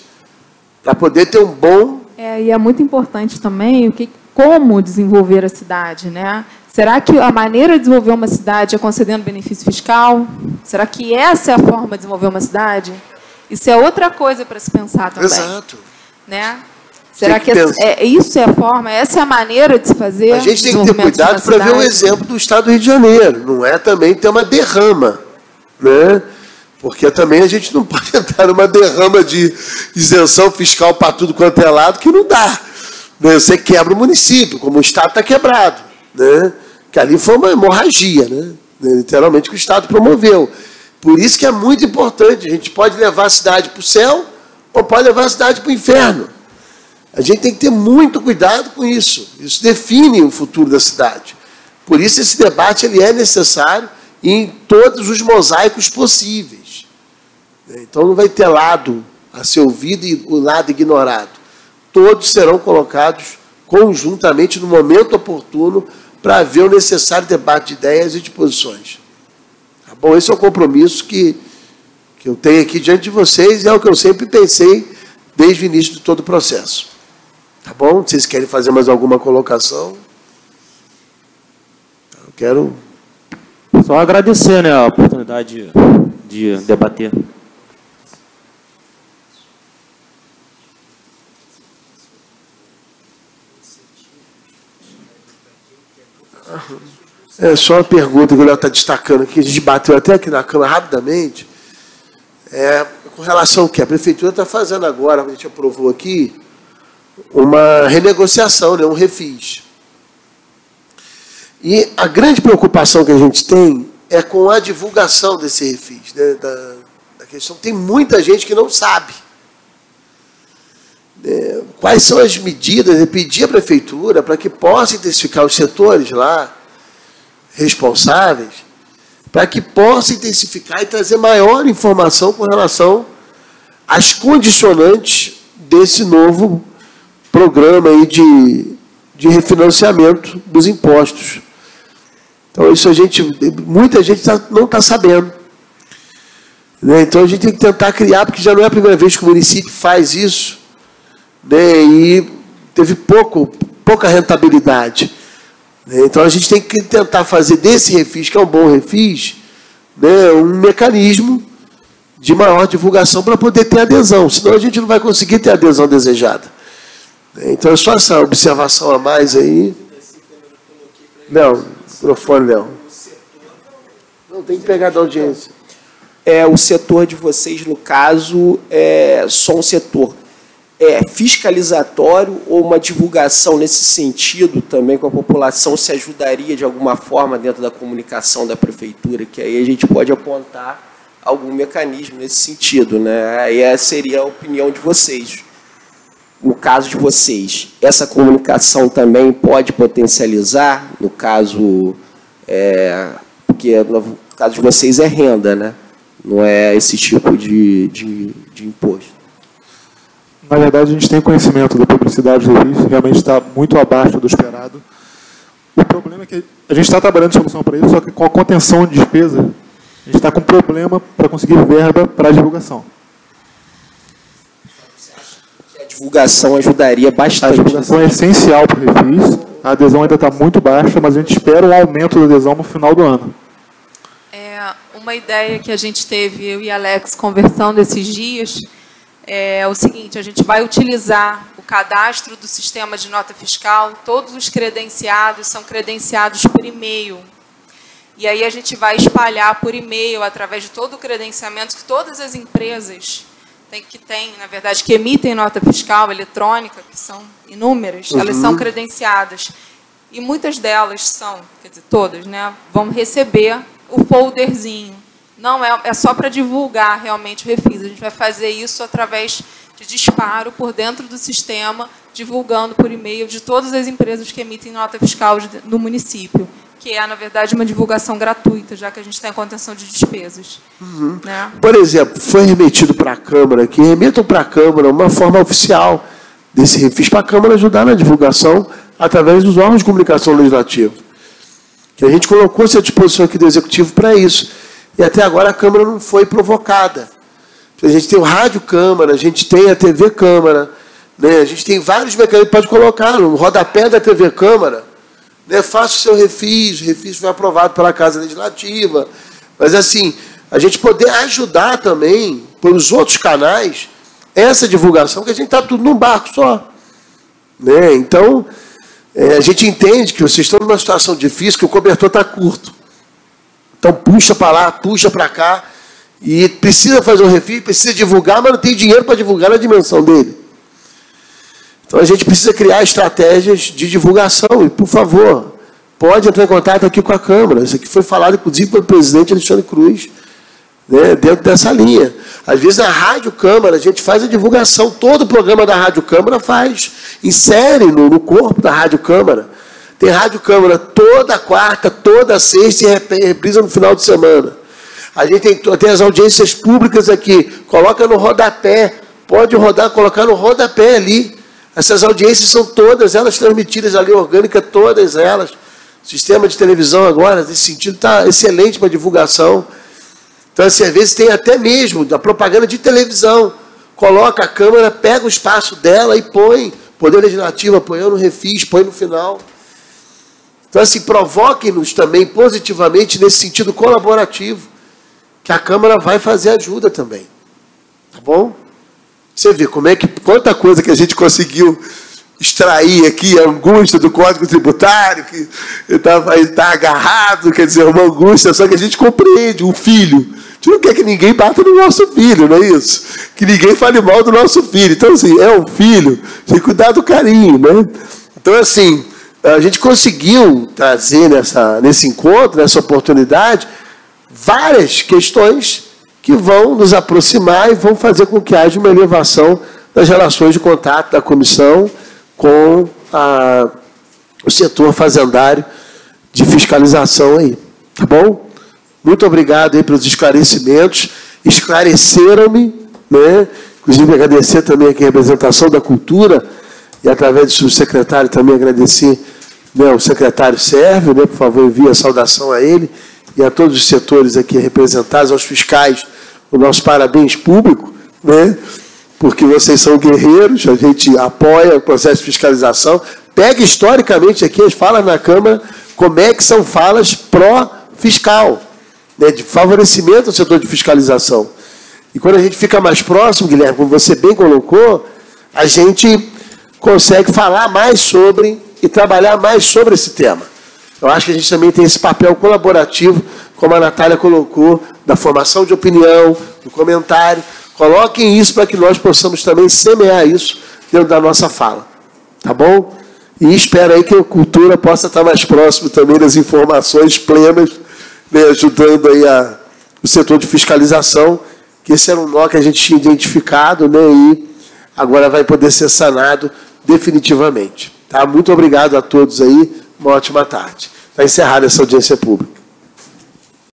para poder ter um bom... E é muito importante também como desenvolver a cidade, né? Será que a maneira de desenvolver uma cidade é concedendo benefício fiscal? Será que essa é a forma de desenvolver uma cidade? Isso é outra coisa para se pensar também. Exato. Né? Será que isso é a forma, essa é a maneira de se fazer? A gente tem que ter cuidado para ver o exemplo do Estado do Rio de Janeiro. Não é também ter uma derrama, né? Porque também a gente não pode entrar numa derrama de isenção fiscal para tudo quanto é lado, que não dá. Né? Você quebra o município, como o Estado está quebrado. Né? Que ali foi uma hemorragia, né? Literalmente, que o Estado promoveu. Por isso que é muito importante. A gente pode levar a cidade para o céu ou pode levar a cidade para o inferno. A gente tem que ter muito cuidado com isso. Isso define o futuro da cidade. Por isso esse debate ele é necessário em todos os mosaicos possíveis. Então não vai ter lado a ser ouvido e o lado ignorado. Todos serão colocados conjuntamente no momento oportuno para haver o necessário debate de ideias e de posições. Tá bom? Esse é o compromisso que eu tenho aqui diante de vocês e é o que eu sempre pensei desde o início de todo o processo. Tá bom? Vocês querem fazer mais alguma colocação? Eu quero... Só agradecer, né, a oportunidade de debater. É só uma pergunta que o Léo está destacando aqui, a gente bateu até aqui na Câmara rapidamente, com relação ao que a Prefeitura está fazendo agora, a gente aprovou aqui, uma renegociação, né, um refis. E a grande preocupação que a gente tem é com a divulgação desse refis, né, da questão. Tem muita gente que não sabe. Quais são as medidas? Eu pedi à Prefeitura para que possa intensificar os setores lá responsáveis, para que possa intensificar e trazer maior informação com relação às condicionantes desse novo programa aí de refinanciamento dos impostos. Então, isso muita gente não está sabendo. Né? Então, a gente tem que tentar criar, porque já não é a primeira vez que o município faz isso, né? E teve pouca rentabilidade. Né? Então, a gente tem que tentar fazer desse refis, que é um bom refis, né, um mecanismo de maior divulgação para poder ter adesão, senão a gente não vai conseguir ter a adesão desejada. Então, é só essa observação a mais aí. Léo, microfone, Léo. Não, tem que pegar da audiência. O setor de vocês, no caso, é só um setor. fiscalizatório ou uma divulgação nesse sentido também com a população se ajudaria de alguma forma dentro da comunicação da prefeitura, que aí a gente pode apontar algum mecanismo nesse sentido, né? Aí seria a opinião de vocês. No caso de vocês, essa comunicação também pode potencializar, no caso, porque no caso de vocês é renda, né? Não é esse tipo de imposto. Na verdade, a gente tem conhecimento da publicidade do Rio, realmente está muito abaixo do esperado. O problema é que a gente está trabalhando em solução para isso, só que com a contenção de despesa, a gente está com problema para conseguir verba para a divulgação. A divulgação ajudaria bastante. A divulgação é essencial para o Refis. A adesão ainda está muito baixa, mas a gente espera um aumento da adesão no final do ano. Uma ideia que a gente teve, eu e Alex, conversando esses dias, é o seguinte: a gente vai utilizar o cadastro do sistema de nota fiscal, todos os credenciados são credenciados por e-mail. E aí a gente vai espalhar por e-mail, através de todo o credenciamento que todas as empresas na verdade, que emitem nota fiscal eletrônica, que são inúmeras, elas são credenciadas. E muitas delas são, quer dizer, todas, né, vão receber o folderzinho. Não é só para divulgar realmente o Refis. A gente vai fazer isso através de disparo por dentro do sistema, divulgando por e-mail de todas as empresas que emitem nota fiscal no município, que é, na verdade, uma divulgação gratuita, já que a gente tem a contenção de despesas. Né? Por exemplo, foi remetido para a Câmara, que remetam para a Câmara uma forma oficial desse Refis para a Câmara ajudar na divulgação através dos órgãos de comunicação legislativa. Que a gente colocou-se à disposição aqui do Executivo para isso. E até agora a Câmara não foi provocada. A gente tem o Rádio Câmara, a gente tem a TV Câmara, né? A gente tem vários mecanismos, pode colocar no rodapé da TV Câmara, né? Faça o seu refis, o refis foi aprovado pela Casa Legislativa. Mas, assim, a gente poder ajudar também, pelos outros canais, essa divulgação, que a gente está tudo num barco só. Né? Então, a gente entende que vocês estão numa situação difícil, que o cobertor está curto. Então, puxa para lá, puxa para cá, e precisa fazer um refis, precisa divulgar, mas não tem dinheiro para divulgar na dimensão dele. Então, a gente precisa criar estratégias de divulgação, e, por favor, pode entrar em contato aqui com a Câmara. Isso aqui foi falado, inclusive, pelo presidente Alexandre Cruz, né, dentro dessa linha. Às vezes, na Rádio Câmara, a gente faz a divulgação, todo o programa da Rádio Câmara faz, insere no corpo da Rádio Câmara. Tem Rádio Câmara toda quarta, toda sexta e reprisa no final de semana. A gente tem as audiências públicas aqui, coloca no rodapé, pode rodar, colocar no rodapé ali. Essas audiências são todas elas transmitidas ali, orgânica, todas elas. O sistema de televisão agora, nesse sentido, está excelente para divulgação. Então, assim, às vezes tem até mesmo a propaganda de televisão. Coloca a Câmara, pega o espaço dela e põe. Poder Legislativo apoiando o refis, põe no final. Então, assim, provoquem-nos também positivamente nesse sentido colaborativo, que a Câmara vai fazer ajuda também. Tá bom? Você vê como é que, quanta coisa que a gente conseguiu extrair aqui, a angústia do Código Tributário, que está agarrado, quer dizer, uma angústia, só que a gente compreende, um filho. A gente não quer que ninguém bata no nosso filho, não é isso? Que ninguém fale mal do nosso filho. Então, assim, é um filho, tem que cuidar do carinho, né? Então, assim, a gente conseguiu trazer nesse encontro, nessa oportunidade, várias questões que vão nos aproximar e vão fazer com que haja uma elevação das relações de contato da comissão com o setor fazendário de fiscalização aí. Tá bom? Muito obrigado aí pelos esclarecimentos. Esclareceram-me, né? Inclusive agradecer também aqui a representação da Cultura e através do subsecretário também agradecer, né, o secretário Sérvio, né, por favor, envie a saudação a ele e a todos os setores aqui representados, aos fiscais, o nosso parabéns público, né, porque vocês são guerreiros, a gente apoia o processo de fiscalização. Pega historicamente aqui as falas na Câmara, como é que são falas pró-fiscal, né, de favorecimento ao setor de fiscalização. E quando a gente fica mais próximo, Guilherme, como você bem colocou, a gente consegue falar mais sobre e trabalhar mais sobre esse tema. Eu acho que a gente também tem esse papel colaborativo, como a Natália colocou, da formação de opinião, do comentário. Coloquem isso para que nós possamos também semear isso dentro da nossa fala. Tá bom? E espero aí que a cultura possa estar mais próximo também das informações plenas, né, ajudando aí o setor de fiscalização, que esse era um nó que a gente tinha identificado, né, e agora vai poder ser sanado definitivamente. Tá? Muito obrigado a todos aí, uma ótima tarde. Está encerrada essa audiência pública.